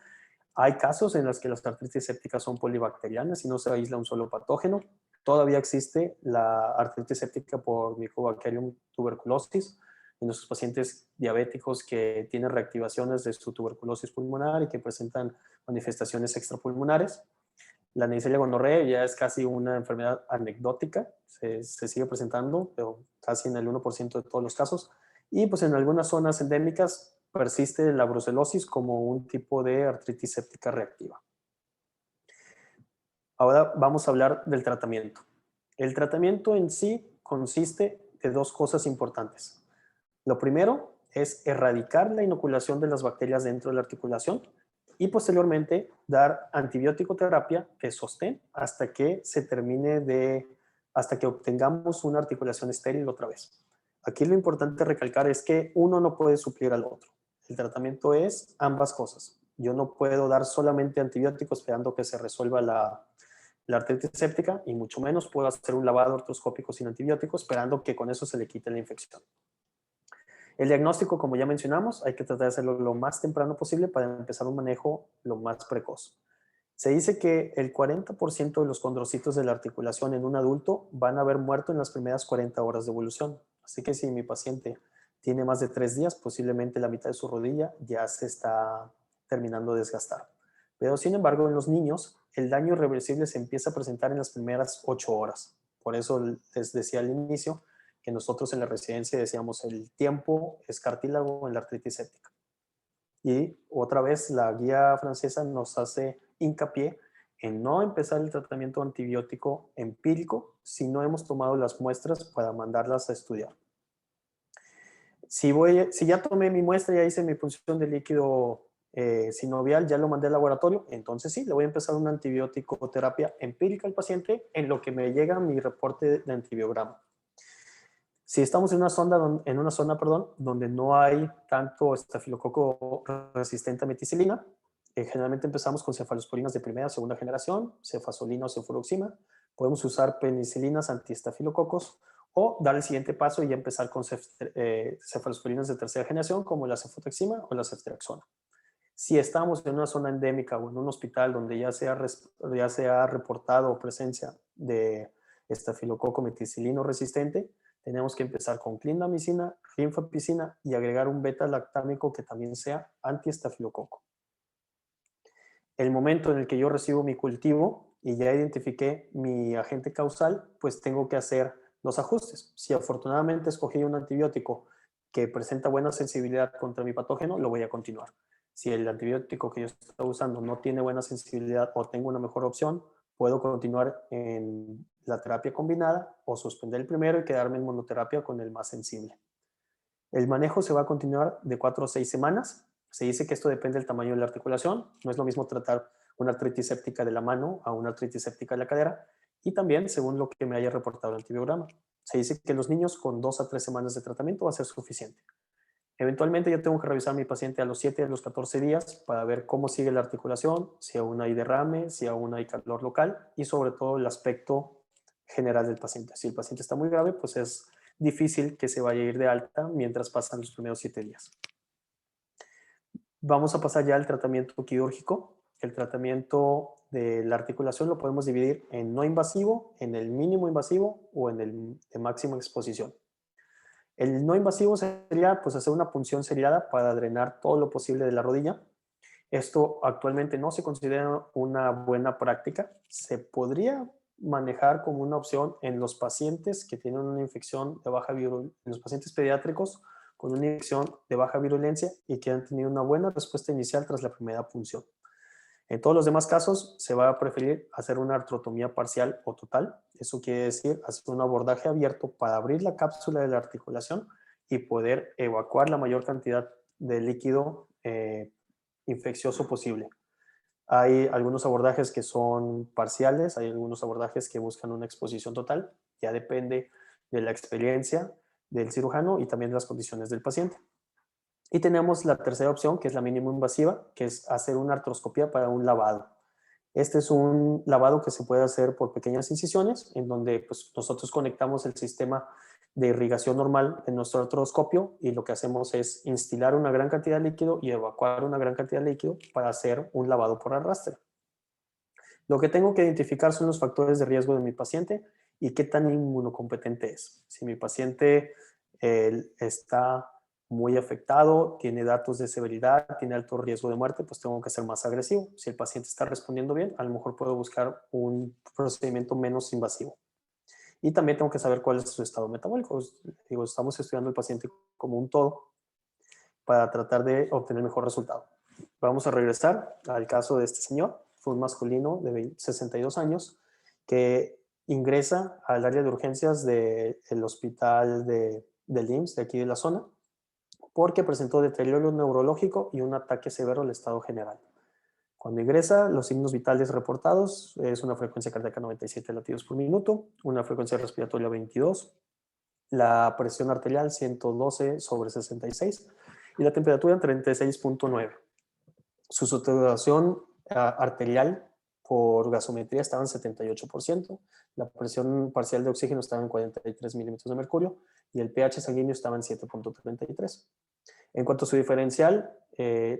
Hay casos en los que las artritis sépticas son polibacterianas y no se aísla un solo patógeno. Todavía existe la artritis séptica por Mycobacterium tuberculosis en nuestros pacientes diabéticos que tienen reactivaciones de su tuberculosis pulmonar y que presentan manifestaciones extrapulmonares. La Neisseria gonorrea ya es casi una enfermedad anecdótica, se sigue presentando, pero casi en el 1% de todos los casos. Y pues en algunas zonas endémicas persiste la brucelosis como un tipo de artritis séptica reactiva. Ahora vamos a hablar del tratamiento. El tratamiento en sí consiste de dos cosas importantes. Lo primero es erradicar la inoculación de las bacterias dentro de la articulación y posteriormente dar antibiótico terapia que sostén hasta que se termine hasta que obtengamos una articulación estéril otra vez. Aquí lo importante recalcar es que uno no puede suplir al otro. El tratamiento es ambas cosas. Yo no puedo dar solamente antibióticos esperando que se resuelva la artritis séptica y mucho menos puedo hacer un lavado artroscópico sin antibióticos esperando que con eso se le quite la infección. El diagnóstico, como ya mencionamos, hay que tratar de hacerlo lo más temprano posible para empezar un manejo lo más precoz. Se dice que el 40% de los condrocitos de la articulación en un adulto van a haber muerto en las primeras 40 horas de evolución. Así que si mi paciente tiene más de 3 días, posiblemente la mitad de su rodilla ya se está terminando de desgastar. Pero sin embargo, en los niños, el daño irreversible se empieza a presentar en las primeras 8 horas. Por eso les decía al inicio que nosotros en la residencia decíamos el tiempo es cartílago en la artritis séptica. Y otra vez la guía francesa nos hace hincapié en no empezar el tratamiento antibiótico empírico si no hemos tomado las muestras para mandarlas a estudiar. Si ya tomé mi muestra, ya hice mi punción de líquido sinovial, ya lo mandé al laboratorio, entonces sí, le voy a empezar una antibiótico terapia empírica al paciente en lo que me llega mi reporte de antibiograma. Si estamos en una zona donde no hay tanto estafilococo resistente a meticilina, generalmente empezamos con cefalosporinas de primera o segunda generación, cefazolina o cefuroxima. Podemos usar penicilinas antiestafilococos o dar el siguiente paso y ya empezar con cefalosporinas de tercera generación como la cefotaxima o la ceftriaxona. Si estamos en una zona endémica o en un hospital donde ya se ha reportado presencia de estafilococo meticilino resistente, tenemos que empezar con clindamicina, rifampicina y agregar un beta-lactámico que también sea antiestafilococo. El momento en el que yo recibo mi cultivo y ya identifiqué mi agente causal, pues tengo que hacer los ajustes. Si afortunadamente escogí un antibiótico que presenta buena sensibilidad contra mi patógeno, lo voy a continuar. Si el antibiótico que yo estoy usando no tiene buena sensibilidad o tengo una mejor opción, puedo continuar en la terapia combinada o suspender el primero y quedarme en monoterapia con el más sensible. El manejo se va a continuar de 4 a 6 semanas. Se dice que esto depende del tamaño de la articulación. No es lo mismo tratar una artritis séptica de la mano a una artritis séptica de la cadera. Y también según lo que me haya reportado el antibiograma. Se dice que los niños con 2 a 3 semanas de tratamiento va a ser suficiente. Eventualmente yo tengo que revisar a mi paciente a los 7 a los 14 días para ver cómo sigue la articulación, si aún hay derrame, si aún hay calor local y sobre todo el aspecto general del paciente. Si el paciente está muy grave, pues es difícil que se vaya a ir de alta mientras pasan los primeros 7 días. Vamos a pasar ya al tratamiento quirúrgico. El tratamiento de la articulación lo podemos dividir en no invasivo, en el mínimo invasivo o en el de máxima exposición. El no invasivo sería pues hacer una punción seriada para drenar todo lo posible de la rodilla. Esto actualmente no se considera una buena práctica. Se podría manejar como una opción en los pacientes que tienen una infección de baja virulencia, en los pacientes pediátricos con una infección de baja virulencia y que han tenido una buena respuesta inicial tras la primera punción. En todos los demás casos se va a preferir hacer una artrotomía parcial o total. Eso quiere decir hacer un abordaje abierto para abrir la cápsula de la articulación y poder evacuar la mayor cantidad de líquido infeccioso posible. Hay algunos abordajes que son parciales, hay algunos abordajes que buscan una exposición total. Ya depende de la experiencia del cirujano y también de las condiciones del paciente. Y tenemos la tercera opción, que es la mínimo invasiva, que es hacer una artroscopía para un lavado. Este es un lavado que se puede hacer por pequeñas incisiones, en donde pues, nosotros conectamos el sistema de irrigación normal en nuestro artroscopio y lo que hacemos es instilar una gran cantidad de líquido y evacuar una gran cantidad de líquido para hacer un lavado por arrastre. Lo que tengo que identificar son los factores de riesgo de mi paciente y qué tan inmunocompetente es. Si mi paciente está muy afectado, tiene datos de severidad, tiene alto riesgo de muerte, pues tengo que ser más agresivo. Si el paciente está respondiendo bien, a lo mejor puedo buscar un procedimiento menos invasivo. Y también tengo que saber cuál es su estado metabólico. Digo, estamos estudiando el paciente como un todo para tratar de obtener mejor resultado. Vamos a regresar al caso de este señor. Fue un masculino de 62 años que ingresa al área de urgencias del hospital del IMSS de aquí de la zona porque presentó deterioro neurológico y un ataque severo al estado general. Cuando ingresa, los signos vitales reportados es una frecuencia cardíaca 97 latidos por minuto, una frecuencia respiratoria 22, la presión arterial 112/66 y la temperatura en 36.9. Su saturación arterial por gasometría estaba en 78%, la presión parcial de oxígeno estaba en 43 milímetros de mercurio y el pH sanguíneo estaba en 7.33. En cuanto a su diferencial,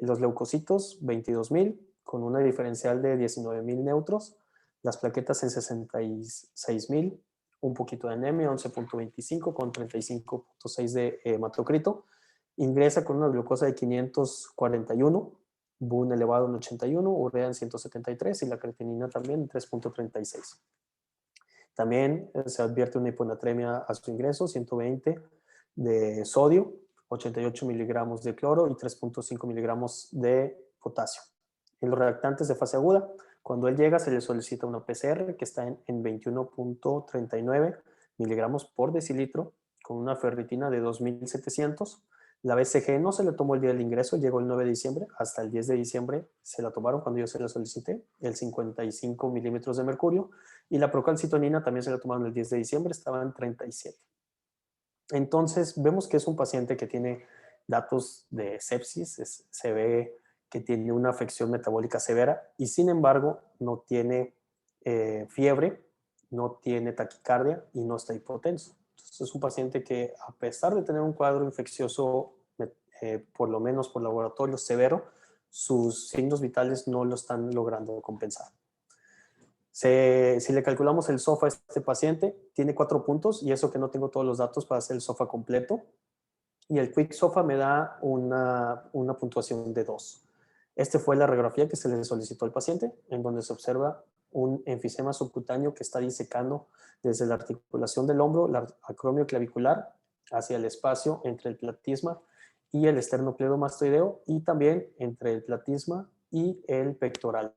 los leucocitos 22.000 con una diferencial de 19.000 neutros, las plaquetas en 66.000, un poquito de anemia 11.25 con 35.6 de hematocrito, ingresa con una glucosa de 541, BUN elevado en 81, urea en 173 y la creatinina también en 3.36. También se advierte una hiponatremia a su ingreso, 120 de sodio, 88 miligramos de cloro y 3.5 miligramos de potasio. En los reactantes de fase aguda, cuando él llega se le solicita una PCR que está en 21.39 miligramos por decilitro con una ferritina de 2.700. La BCG no se le tomó el día del ingreso, llegó el 9 de diciembre, hasta el 10 de diciembre se la tomaron cuando yo se la solicité, el 55 milímetros de mercurio, y la procalcitonina también se la tomaron el 10 de diciembre, estaba en 37. Entonces vemos que es un paciente que tiene datos de sepsis, se ve que tiene una afección metabólica severa y sin embargo no tiene fiebre, no tiene taquicardia y no está hipotenso. Entonces es un paciente que a pesar de tener un cuadro infeccioso, por lo menos por laboratorio severo, sus signos vitales no lo están logrando compensar. Si le calculamos el SOFA a este paciente, tiene 4 puntos y eso que no tengo todos los datos para hacer el SOFA completo. Y el Quick SOFA me da una puntuación de 2. Esta fue la radiografía que se le solicitó al paciente, en donde se observa un enfisema subcutáneo que está disecando desde la articulación del hombro, la acromio clavicular, hacia el espacio entre el platisma y el esternocleidomastoideo y también entre el platisma y el pectoral,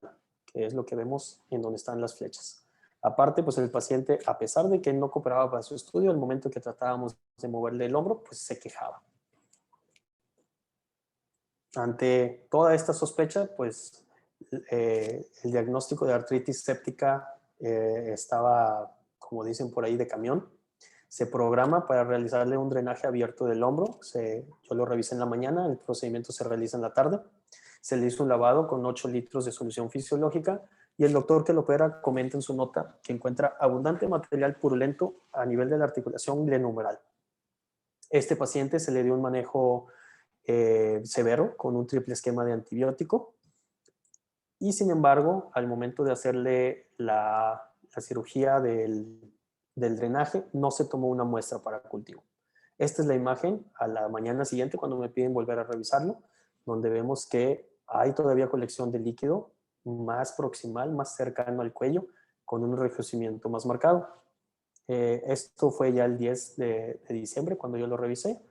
que es lo que vemos en donde están las flechas. Aparte, pues el paciente, a pesar de que no cooperaba para su estudio, al momento que tratábamos de moverle el hombro, pues se quejaba. Ante toda esta sospecha, pues el diagnóstico de artritis séptica estaba, como dicen por ahí, de camión. Se programa para realizarle un drenaje abierto del hombro. Yo lo revisé en la mañana, el procedimiento se realiza en la tarde. Se le hizo un lavado con 8 litros de solución fisiológica y el doctor que lo opera comenta en su nota que encuentra abundante material purulento a nivel de la articulación glenumeral. Este paciente se le dio un manejo severo con un triple esquema de antibiótico y sin embargo al momento de hacerle la cirugía del drenaje no se tomó una muestra para cultivo. Esta es la imagen a la mañana siguiente cuando me piden volver a revisarlo, donde vemos que hay todavía colección de líquido más proximal, más cercano al cuello, con un enrojecimiento más marcado. Esto fue ya el 10 de diciembre cuando yo lo revisé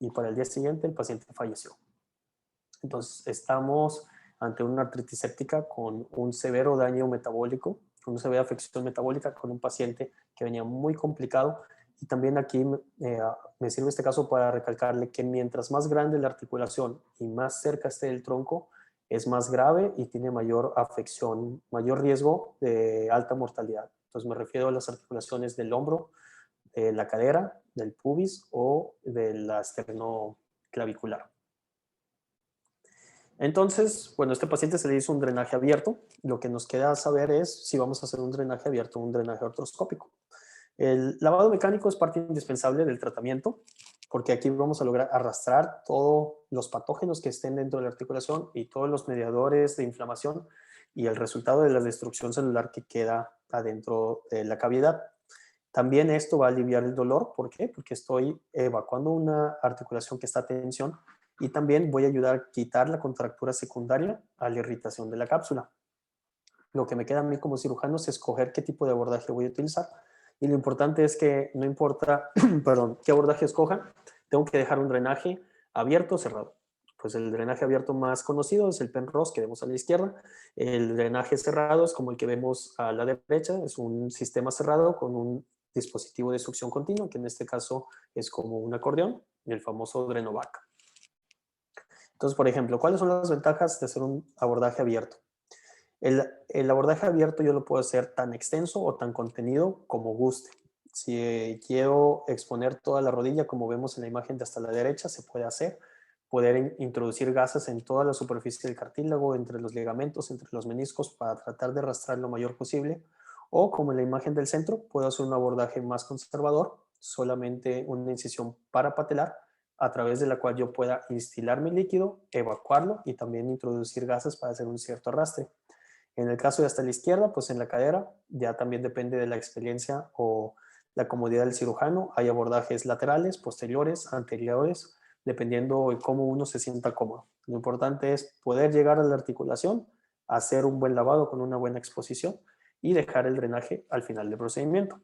y para el día siguiente el paciente falleció. Entonces estamos ante una artritis séptica con un severo daño metabólico, con una severa afección metabólica, con un paciente que venía muy complicado. Y también aquí me sirve este caso para recalcarle que mientras más grande la articulación y más cerca esté del tronco, es más grave y tiene mayor afección, mayor riesgo de alta mortalidad. Entonces me refiero a las articulaciones del hombro, de la cadera, del pubis o de la esternoclavicular. Entonces, bueno, a este paciente se le hizo un drenaje abierto. Lo que nos queda saber es si vamos a hacer un drenaje abierto o un drenaje artroscópico. El lavado mecánico es parte indispensable del tratamiento porque aquí vamos a lograr arrastrar todos los patógenos que estén dentro de la articulación y todos los mediadores de inflamación y el resultado de la destrucción celular que queda adentro de la cavidad. También esto va a aliviar el dolor. ¿Por qué? Porque estoy evacuando una articulación que está a tensión y también voy a ayudar a quitar la contractura secundaria a la irritación de la cápsula. Lo que me queda a mí como cirujano es escoger qué tipo de abordaje voy a utilizar. Y lo importante es que no importa perdón, qué abordaje escoja, tengo que dejar un drenaje abierto o cerrado. Pues el drenaje abierto más conocido es el Penrose que vemos a la izquierda. El drenaje cerrado es como el que vemos a la derecha, es un sistema cerrado con un dispositivo de succión continua, que en este caso es como un acordeón, el famoso Drenovac. Entonces, por ejemplo, ¿cuáles son las ventajas de hacer un abordaje abierto? El abordaje abierto yo lo puedo hacer tan extenso o tan contenido como guste. Si quiero exponer toda la rodilla, como vemos en la imagen de hasta la derecha, se puede hacer. Poder introducir gasas en toda la superficie del cartílago, entre los ligamentos, entre los meniscos, para tratar de arrastrar lo mayor posible. O como en la imagen del centro, puedo hacer un abordaje más conservador, solamente una incisión parapatelar, a través de la cual yo pueda instilar mi líquido, evacuarlo y también introducir gases para hacer un cierto arrastre. En el caso de hasta la izquierda, pues en la cadera, ya también depende de la experiencia o la comodidad del cirujano. Hay abordajes laterales, posteriores, anteriores, dependiendo de cómo uno se sienta cómodo. Lo importante es poder llegar a la articulación, hacer un buen lavado con una buena exposición y dejar el drenaje al final del procedimiento.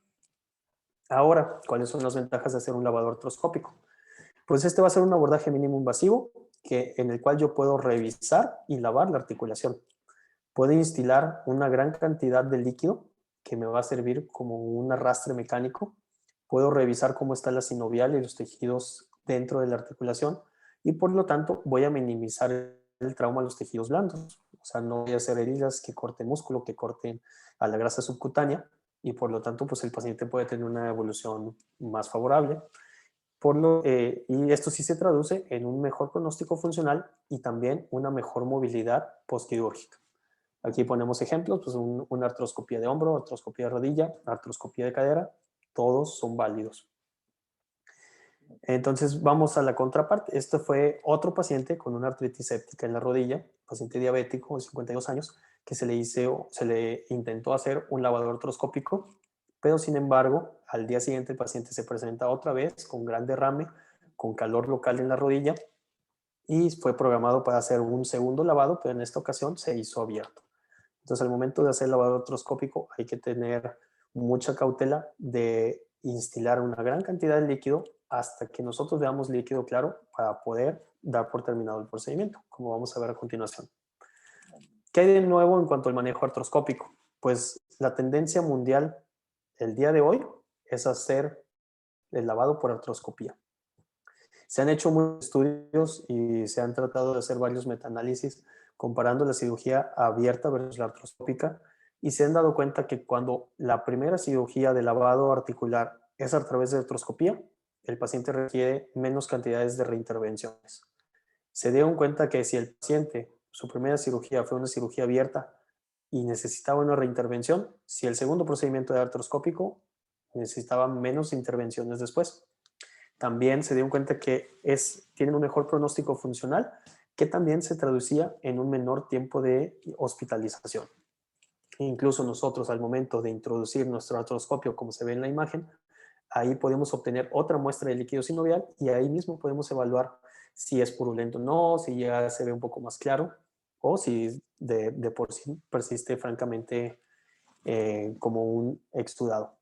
Ahora, ¿cuáles son las ventajas de hacer un lavado artroscópico? Pues este va a ser un abordaje mínimo invasivo en el cual yo puedo revisar y lavar la articulación. Puedo instilar una gran cantidad de líquido que me va a servir como un arrastre mecánico. Puedo revisar cómo está la sinovial y los tejidos dentro de la articulación y por lo tanto voy a minimizar el trauma a los tejidos blandos. O sea, no voy a hacer heridas que corten músculo, que corten a la grasa subcutánea y por lo tanto pues el paciente puede tener una evolución más favorable. Y esto sí se traduce en un mejor pronóstico funcional y también una mejor movilidad postquirúrgica. Aquí ponemos ejemplos, pues una artroscopía de hombro, artroscopía de rodilla, artroscopía de cadera, todos son válidos. Entonces vamos a la contraparte. Este fue otro paciente con una artritis séptica en la rodilla, paciente diabético de 52 años, que se le intentó hacer un lavado artroscópico, pero sin embargo, al día siguiente el paciente se presenta otra vez con gran derrame, con calor local en la rodilla y fue programado para hacer un segundo lavado, pero en esta ocasión se hizo abierto. Entonces, al momento de hacer el lavado artroscópico hay que tener mucha cautela de instilar una gran cantidad de líquido hasta que nosotros veamos líquido claro para poder dar por terminado el procedimiento, como vamos a ver a continuación. ¿Qué hay de nuevo en cuanto al manejo artroscópico? Pues la tendencia mundial el día de hoy es hacer el lavado por artroscopía. Se han hecho muchos estudios y se han tratado de hacer varios metaanálisis comparando la cirugía abierta versus la artroscópica y se han dado cuenta que cuando la primera cirugía de lavado articular es a través de artroscopía, el paciente requiere menos cantidades de reintervenciones. Se dieron cuenta que si el paciente, su primera cirugía fue una cirugía abierta y necesitaba una reintervención, si el segundo procedimiento era artroscópico, necesitaba menos intervenciones después. También se dieron cuenta que tienen un mejor pronóstico funcional, que también se traducía en un menor tiempo de hospitalización. Incluso nosotros al momento de introducir nuestro artroscopio, como se ve en la imagen, ahí podemos obtener otra muestra de líquido sinovial y ahí mismo podemos evaluar si es purulento o no, si ya se ve un poco más claro o si de por sí persiste francamente como un exudado.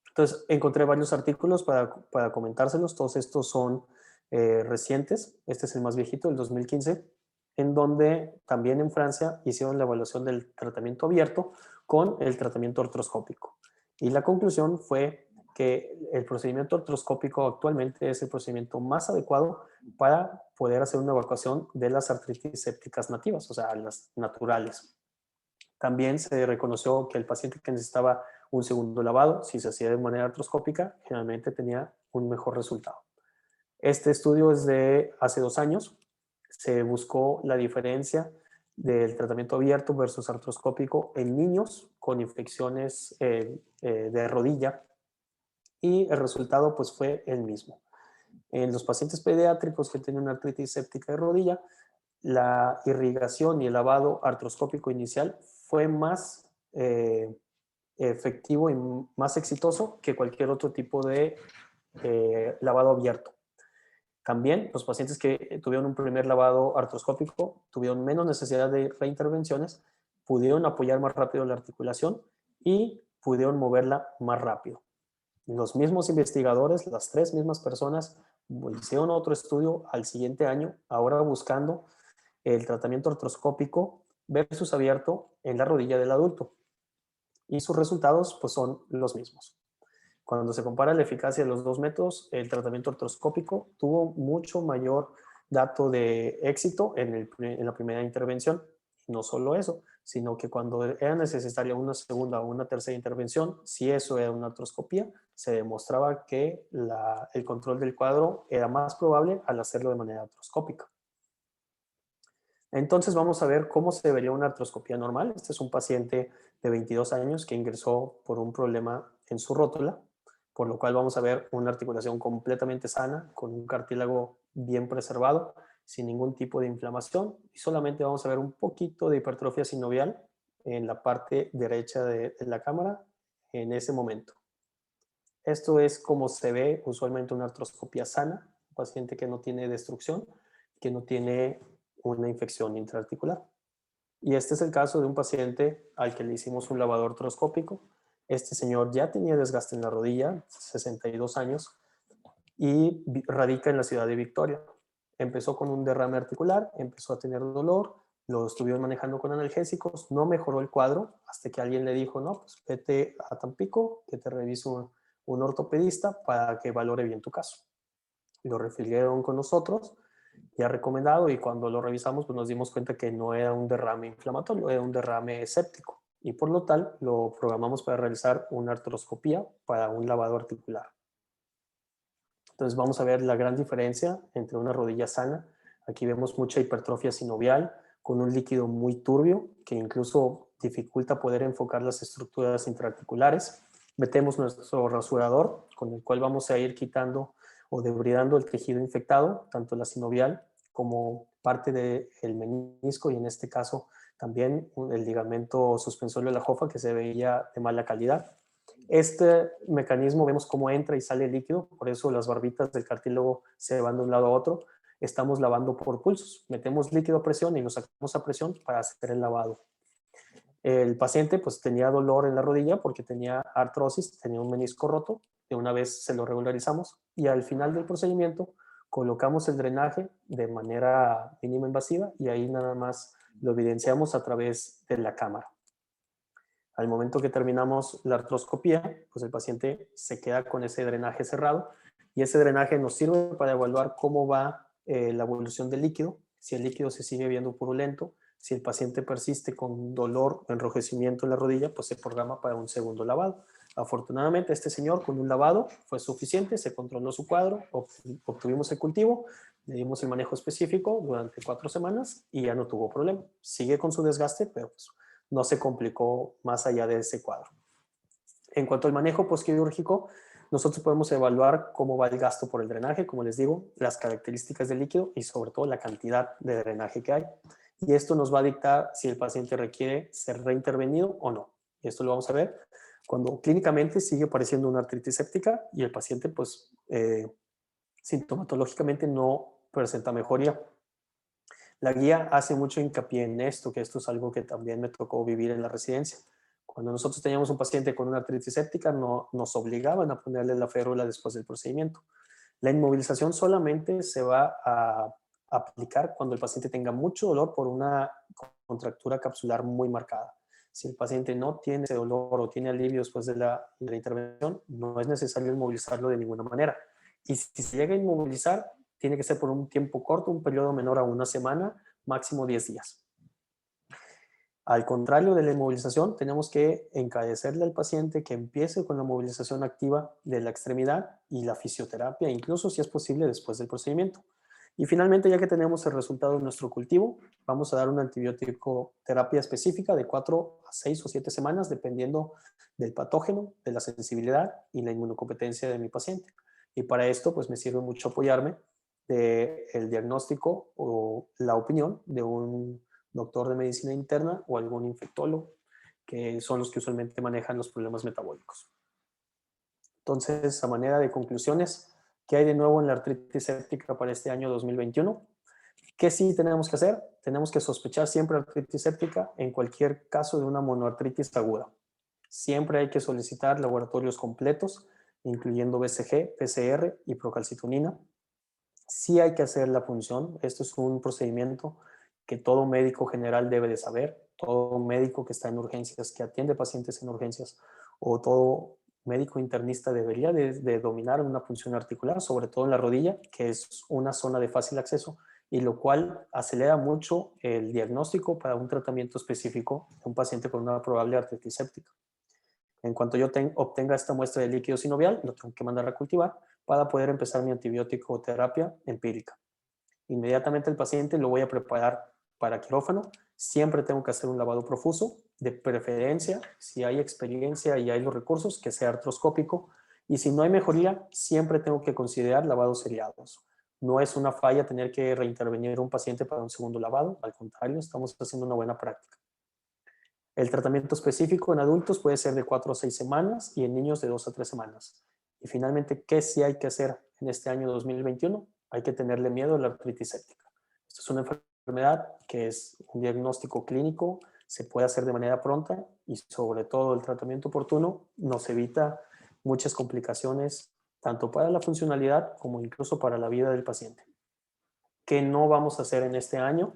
Entonces, encontré varios artículos para comentárselos. Todos estos son recientes. Este es el más viejito, el 2015. en donde también en Francia hicieron la evaluación del tratamiento abierto con el tratamiento artroscópico. Y la conclusión fue que el procedimiento artroscópico actualmente es el procedimiento más adecuado para poder hacer una evacuación de las artritis sépticas nativas, o sea, las naturales. También se reconoció que el paciente que necesitaba un segundo lavado, si se hacía de manera artroscópica, generalmente tenía un mejor resultado. Este estudio es de hace 2 años. Se buscó la diferencia del tratamiento abierto versus artroscópico en niños con infecciones de rodilla y el resultado pues fue el mismo. En los pacientes pediátricos que tienen una artritis séptica de rodilla, la irrigación y el lavado artroscópico inicial fue más efectivo y más exitoso que cualquier otro tipo de lavado abierto. También los pacientes que tuvieron un primer lavado artroscópico tuvieron menos necesidad de reintervenciones, pudieron apoyar más rápido la articulación y pudieron moverla más rápido. Los mismos investigadores, las 3 mismas personas, hicieron otro estudio al siguiente año, ahora buscando el tratamiento artroscópico versus abierto en la rodilla del adulto. Y sus resultados pues, son los mismos. Cuando se compara la eficacia de los 2 métodos, el tratamiento artroscópico tuvo mucho mayor dato de éxito en la primera intervención. Y no solo eso, sino que cuando era necesaria una segunda o una tercera intervención, si eso era una artroscopía, se demostraba que el control del cuadro era más probable al hacerlo de manera artroscópica. Entonces vamos a ver cómo se vería una artroscopía normal. Este es un paciente de 22 años que ingresó por un problema en su rótula, por lo cual vamos a ver una articulación completamente sana, con un cartílago bien preservado, sin ningún tipo de inflamación, y solamente vamos a ver un poquito de hipertrofia sinovial en la parte derecha de la cámara en ese momento. Esto es como se ve usualmente una artroscopía sana, un paciente que no tiene destrucción, que no tiene una infección intraarticular. Y este es el caso de un paciente al que le hicimos un lavado artroscópico. Este señor ya tenía desgaste en la rodilla, 62 años, y radica en la ciudad de Victoria. Empezó con un derrame articular, empezó a tener dolor, lo estuvieron manejando con analgésicos, no mejoró el cuadro hasta que alguien le dijo, no, pues vete a Tampico, que te revise un ortopedista para que valore bien tu caso. Lo refirieron con nosotros, ya recomendado, y cuando lo revisamos pues nos dimos cuenta que no era un derrame inflamatorio, era un derrame séptico, y por lo tal lo programamos para realizar una artroscopía para un lavado articular. Entonces vamos a ver la gran diferencia entre una rodilla sana. Aquí vemos mucha hipertrofia sinovial con un líquido muy turbio que incluso dificulta poder enfocar las estructuras intraarticulares. Metemos nuestro rasurador con el cual vamos a ir quitando o debridando el tejido infectado, tanto la sinovial como parte del menisco y en este caso también el ligamento suspensorio de la jofa que se veía de mala calidad. Este mecanismo vemos cómo entra y sale el líquido, por eso las barbitas del cartílago se van de un lado a otro. Estamos lavando por pulsos, metemos líquido a presión y lo sacamos a presión para hacer el lavado. El paciente pues tenía dolor en la rodilla porque tenía artrosis, tenía un menisco roto, de una vez se lo regularizamos y al final del procedimiento colocamos el drenaje de manera mínima invasiva y ahí nada más lo evidenciamos a través de la cámara. Al momento que terminamos la artroscopía, pues el paciente se queda con ese drenaje cerrado y ese drenaje nos sirve para evaluar cómo va la evolución del líquido, si el líquido se sigue viendo purulento, si el paciente persiste con dolor o enrojecimiento en la rodilla, pues se programa para un segundo lavado. Afortunadamente, este señor con un lavado fue suficiente, se controló su cuadro, obtuvimos el cultivo, le dimos el manejo específico durante 4 semanas y ya no tuvo problema. Sigue con su desgaste, pero pues no se complicó más allá de ese cuadro. En cuanto al manejo postquirúrgico, nosotros podemos evaluar cómo va el gasto por el drenaje, como les digo, las características del líquido y sobre todo la cantidad de drenaje que hay. Y esto nos va a dictar si el paciente requiere ser reintervenido o no. Y esto lo vamos a ver cuando clínicamente sigue apareciendo una artritis séptica y el paciente pues sintomatológicamente no presenta mejoría. La guía hace mucho hincapié en esto, que esto es algo que también me tocó vivir en la residencia. Cuando nosotros teníamos un paciente con una artritis séptica, nos obligaban a ponerle la férula después del procedimiento. La inmovilización solamente se va a aplicar cuando el paciente tenga mucho dolor por una contractura capsular muy marcada. Si el paciente no tiene ese dolor o tiene alivio después de la intervención, no es necesario inmovilizarlo de ninguna manera. Y si se llega a inmovilizar, tiene que ser por un tiempo corto, un periodo menor a una semana, máximo 10 días. Al contrario de la inmovilización, tenemos que encarecerle al paciente que empiece con la movilización activa de la extremidad y la fisioterapia, incluso si es posible después del procedimiento. Y finalmente, ya que tenemos el resultado de nuestro cultivo, vamos a dar una antibiótico terapia específica de 4 a 6 o 7 semanas, dependiendo del patógeno, de la sensibilidad y la inmunocompetencia de mi paciente. Y para esto, pues me sirve mucho apoyarme del diagnóstico o la opinión de un doctor de medicina interna o algún infectólogo, que son los que usualmente manejan los problemas metabólicos. Entonces, a manera de conclusiones, ¿qué hay de nuevo en la artritis séptica para este año 2021? ¿Qué sí tenemos que hacer? Tenemos que sospechar siempre artritis séptica en cualquier caso de una monoartritis aguda. Siempre hay que solicitar laboratorios completos, incluyendo BCG, PCR y procalcitonina. Sí hay que hacer la punción. Esto es un procedimiento que todo médico general debe de saber. Todo médico que está en urgencias, que atiende pacientes en urgencias, o todo médico internista debería de dominar una punción articular, sobre todo en la rodilla, que es una zona de fácil acceso, y lo cual acelera mucho el diagnóstico para un tratamiento específico de un paciente con una probable artritis séptica. En cuanto yo obtenga esta muestra de líquido sinovial, lo tengo que mandar a cultivar para poder empezar mi antibiótico terapia empírica. Inmediatamente el paciente lo voy a preparar para quirófano. Siempre tengo que hacer un lavado profuso, de preferencia, si hay experiencia y hay los recursos, que sea artroscópico. Y si no hay mejoría, siempre tengo que considerar lavados seriados. No es una falla tener que reintervenir a un paciente para un segundo lavado, al contrario, estamos haciendo una buena práctica. El tratamiento específico en adultos puede ser de 4 a 6 semanas y en niños de 2 a 3 semanas. Y finalmente, ¿qué sí hay que hacer en este año 2021? Hay que tenerle miedo a la artritis séptica. Esta es una enfermedad que es un diagnóstico clínico, se puede hacer de manera pronta y sobre todo el tratamiento oportuno nos evita muchas complicaciones, tanto para la funcionalidad como incluso para la vida del paciente. ¿Qué no vamos a hacer en este año?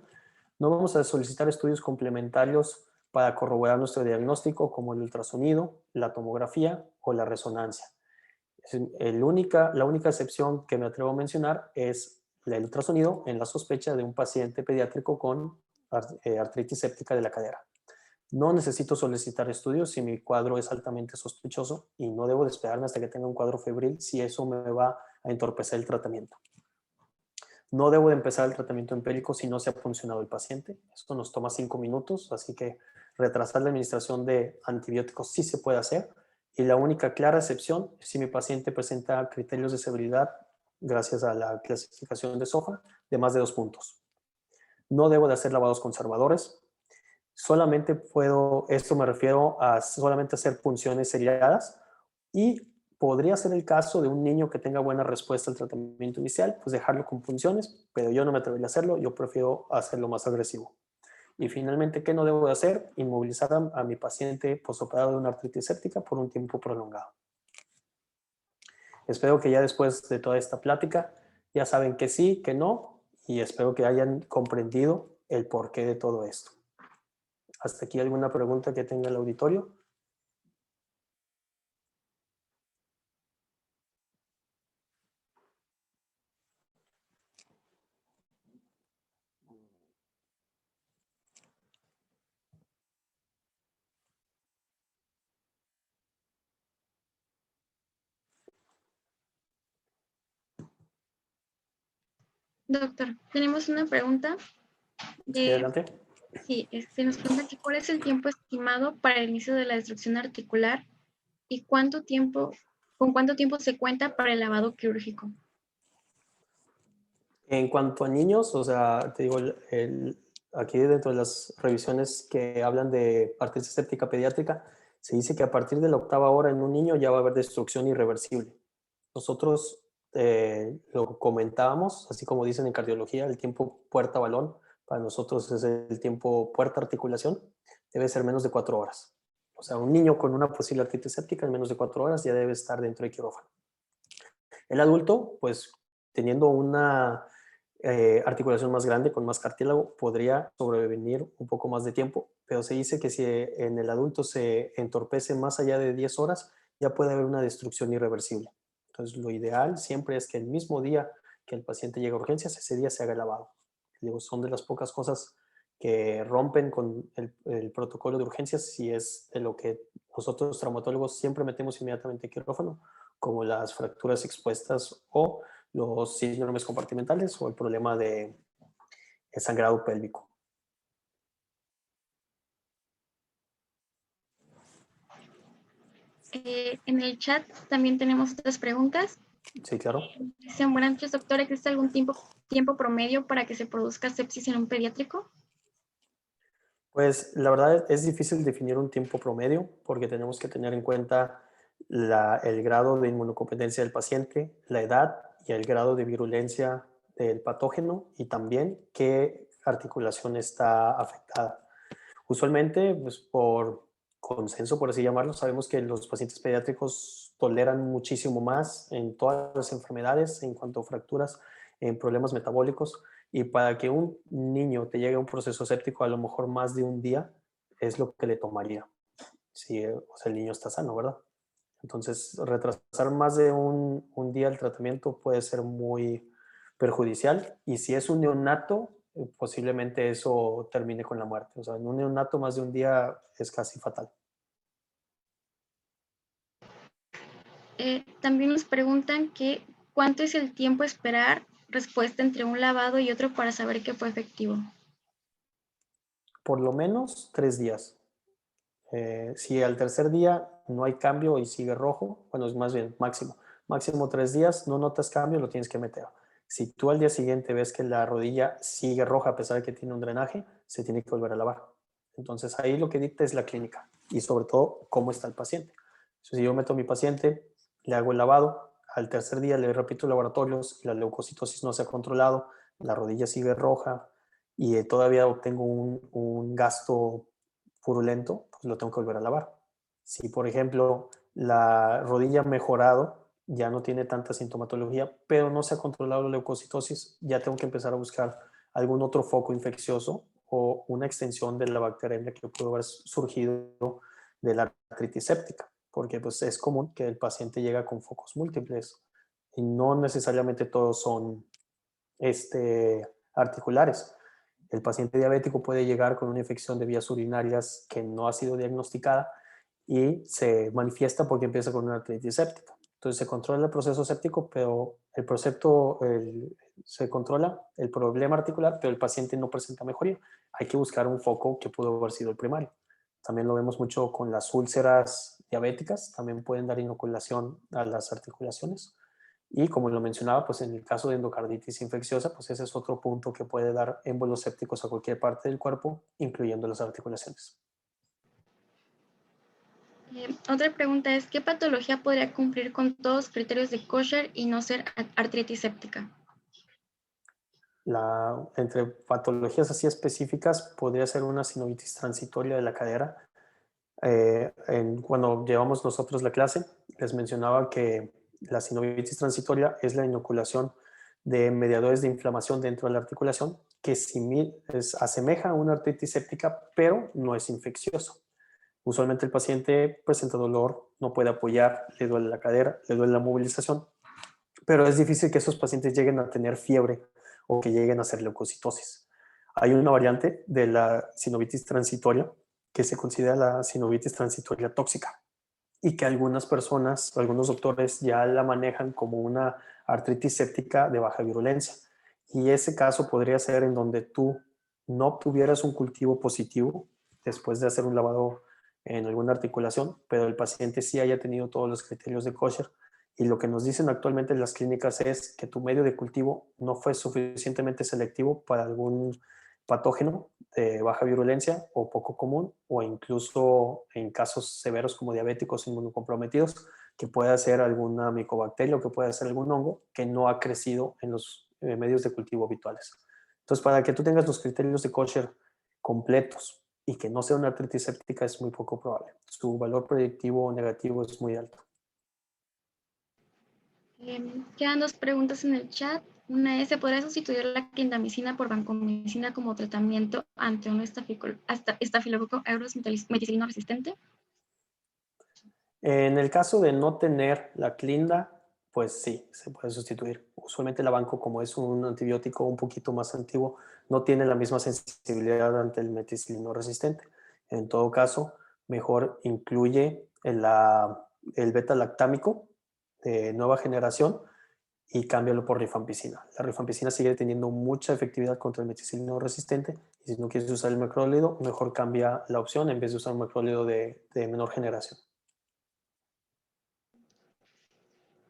No vamos a solicitar estudios complementarios para corroborar nuestro diagnóstico, como el ultrasonido, la tomografía o la resonancia. La única excepción que me atrevo a mencionar es el ultrasonido en la sospecha de un paciente pediátrico con artritis séptica de la cadera. No necesito solicitar estudios si mi cuadro es altamente sospechoso y no debo de esperarme hasta que tenga un cuadro febril si eso me va a entorpecer el tratamiento. No debo de empezar el tratamiento empírico si no se ha puncionado el paciente. Esto nos toma 5 minutos, así que retrasar la administración de antibióticos sí se puede hacer. Y la única clara excepción es si mi paciente presenta criterios de severidad gracias a la clasificación de SOFA de más de 2 puntos. No debo de hacer lavados conservadores. Solamente esto me refiero a solamente hacer punciones seriadas y podría ser el caso de un niño que tenga buena respuesta al tratamiento inicial, pues dejarlo con punciones, pero yo no me atrevería a hacerlo, yo prefiero hacerlo más agresivo. Y finalmente, ¿qué no debo de hacer? Inmovilizar a mi paciente postoperado de una artritis séptica por un tiempo prolongado. Espero que ya después de toda esta plática ya saben que sí, que no, y espero que hayan comprendido el porqué de todo esto. ¿Hasta aquí alguna pregunta que tenga el auditorio? Doctor, tenemos una pregunta Sí, de, adelante. sí, nos pregunta que cuál es el tiempo estimado para el inicio de la destrucción articular y con cuánto tiempo se cuenta para el lavado quirúrgico. En cuanto a niños, o sea, te digo, aquí dentro de las revisiones que hablan de artritis séptica pediátrica, se dice que a partir de la 8ª hora en un niño ya va a haber destrucción irreversible. Nosotros lo comentábamos, así como dicen en cardiología, el tiempo puerta-balón, para nosotros es el tiempo puerta-articulación, debe ser menos de 4 horas. O sea, un niño con una posible artritis séptica en menos de 4 horas ya debe estar dentro de quirófano. El adulto, pues teniendo una articulación más grande, con más cartílago, podría sobrevivir un poco más de tiempo, pero se dice que si en el adulto se entorpece más allá de 10 horas, ya puede haber una destrucción irreversible. Entonces, lo ideal siempre es que el mismo día que el paciente llega a urgencias, ese día se haga el lavado. Digo, son de las pocas cosas que rompen con el protocolo de urgencias, si es de lo que nosotros traumatólogos siempre metemos inmediatamente quirófano, como las fracturas expuestas o los síndromes compartimentales o el problema de sangrado pélvico. En el chat también tenemos otras preguntas. Sí, claro. Dicen, buenas noches, doctora, ¿existe algún tiempo promedio para que se produzca sepsis en un pediátrico? Pues la verdad es difícil definir un tiempo promedio porque tenemos que tener en cuenta el grado de inmunocompetencia del paciente, la edad y el grado de virulencia del patógeno y también qué articulación está afectada. Usualmente, pues por consenso, por así llamarlo, sabemos que los pacientes pediátricos toleran muchísimo más en todas las enfermedades, en cuanto a fracturas, en problemas metabólicos, y para que un niño te llegue a un proceso séptico, a lo mejor más de un día es lo que le tomaría, si o sea, el niño está sano, ¿verdad? Entonces, retrasar más de un día el tratamiento puede ser muy perjudicial, y si es un neonato, posiblemente eso termine con la muerte. O sea, en un neonato más de un día es casi fatal. También nos preguntan que ¿cuánto es el tiempo a esperar respuesta entre un lavado y otro para saber que fue efectivo? Por lo menos 3 días. Si al tercer día no hay cambio y sigue rojo, bueno, es más bien máximo 3 días, no notas cambio, lo tienes que meter. Si tú al día siguiente ves que la rodilla sigue roja a pesar de que tiene un drenaje, se tiene que volver a lavar. Entonces ahí lo que dicta es la clínica y sobre todo cómo está el paciente. Si yo meto a mi paciente, le hago el lavado, al tercer día le repito laboratorios y la leucocitosis no se ha controlado, la rodilla sigue roja y todavía obtengo un gasto purulento, pues lo tengo que volver a lavar. Si, por ejemplo, la rodilla ha mejorado, ya no tiene tanta sintomatología, pero no se ha controlado la leucocitosis, ya tengo que empezar a buscar algún otro foco infeccioso o una extensión de la bacteria que pudo haber surgido de la artritis séptica, porque pues es común que el paciente llega con focos múltiples y no necesariamente todos son articulares. El paciente diabético puede llegar con una infección de vías urinarias que no ha sido diagnosticada y se manifiesta porque empieza con una artritis séptica. Entonces se controla el proceso séptico, pero se controla el problema articular, pero el paciente no presenta mejoría. Hay que buscar un foco que pudo haber sido el primario. También lo vemos mucho con las úlceras diabéticas, también pueden dar inoculación a las articulaciones. Y como lo mencionaba, pues en el caso de endocarditis infecciosa, pues ese es otro punto que puede dar émbolos sépticos a cualquier parte del cuerpo, incluyendo las articulaciones. Otra pregunta es, ¿qué patología podría cumplir con todos los criterios de kosher y no ser artritis séptica? Entre patologías así específicas podría ser una sinovitis transitoria de la cadera. Cuando llevamos nosotros la clase, les mencionaba que la sinovitis transitoria es la inoculación de mediadores de inflamación dentro de la articulación que asemeja a una artritis séptica, pero no es infeccioso. Usualmente el paciente presenta dolor, no puede apoyar, le duele la cadera, le duele la movilización, pero es difícil que esos pacientes lleguen a tener fiebre o que lleguen a hacer leucocitosis. Hay una variante de la sinovitis transitoria que se considera la sinovitis transitoria tóxica y que algunas personas, algunos doctores ya la manejan como una artritis séptica de baja virulencia. Y ese caso podría ser en donde tú no obtuvieras un cultivo positivo después de hacer un lavado en alguna articulación, pero el paciente sí haya tenido todos los criterios de kosher. Y lo que nos dicen actualmente en las clínicas es que tu medio de cultivo no fue suficientemente selectivo para algún patógeno de baja virulencia o poco común, o incluso en casos severos como diabéticos inmunocomprometidos, que pueda ser alguna micobacteria o que pueda ser algún hongo que no ha crecido en los medios de cultivo habituales. Entonces, para que tú tengas los criterios de kosher completos y que no sea una artritis séptica es muy poco probable. Su valor predictivo negativo es muy alto. Quedan dos preguntas en el chat. Una es, ¿se podría sustituir la clindamicina por vancomicina como tratamiento ante un estafilococo aureus meticilino resistente? En el caso de no tener la clinda, pues sí, se puede sustituir. Usualmente la banco, como es un antibiótico un poquito más antiguo, no tiene la misma sensibilidad ante el meticilino resistente. En todo caso, mejor incluye el beta-lactámico de nueva generación y cámbialo por rifampicina. La rifampicina sigue teniendo mucha efectividad contra el meticilino resistente y si no quieres usar el macrólido, mejor cambia la opción en vez de usar un macrólido de menor generación.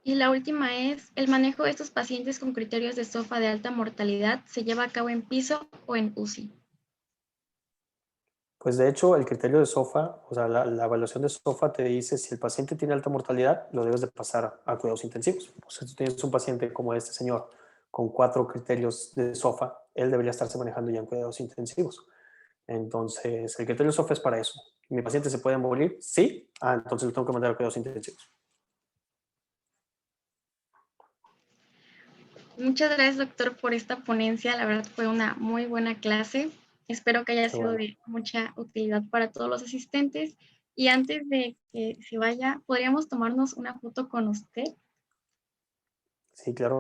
Y la última es, ¿el manejo de estos pacientes con criterios de SOFA de alta mortalidad se lleva a cabo en piso o en UCI? Pues de hecho, el criterio de SOFA, o sea, la evaluación de SOFA te dice si el paciente tiene alta mortalidad, lo debes de pasar a cuidados intensivos. O sea, si tú tienes un paciente como este señor con 4 criterios de SOFA, él debería estarse manejando ya en cuidados intensivos. Entonces, el criterio de SOFA es para eso. ¿Mi paciente se puede morir? Sí. Entonces lo tengo que mandar a cuidados intensivos. Muchas gracias, doctor, por esta ponencia. La verdad fue una muy buena clase. Espero que haya Qué sido bueno. de mucha utilidad para todos los asistentes. Y antes de que se vaya, ¿podríamos tomarnos una foto con usted? Sí, claro.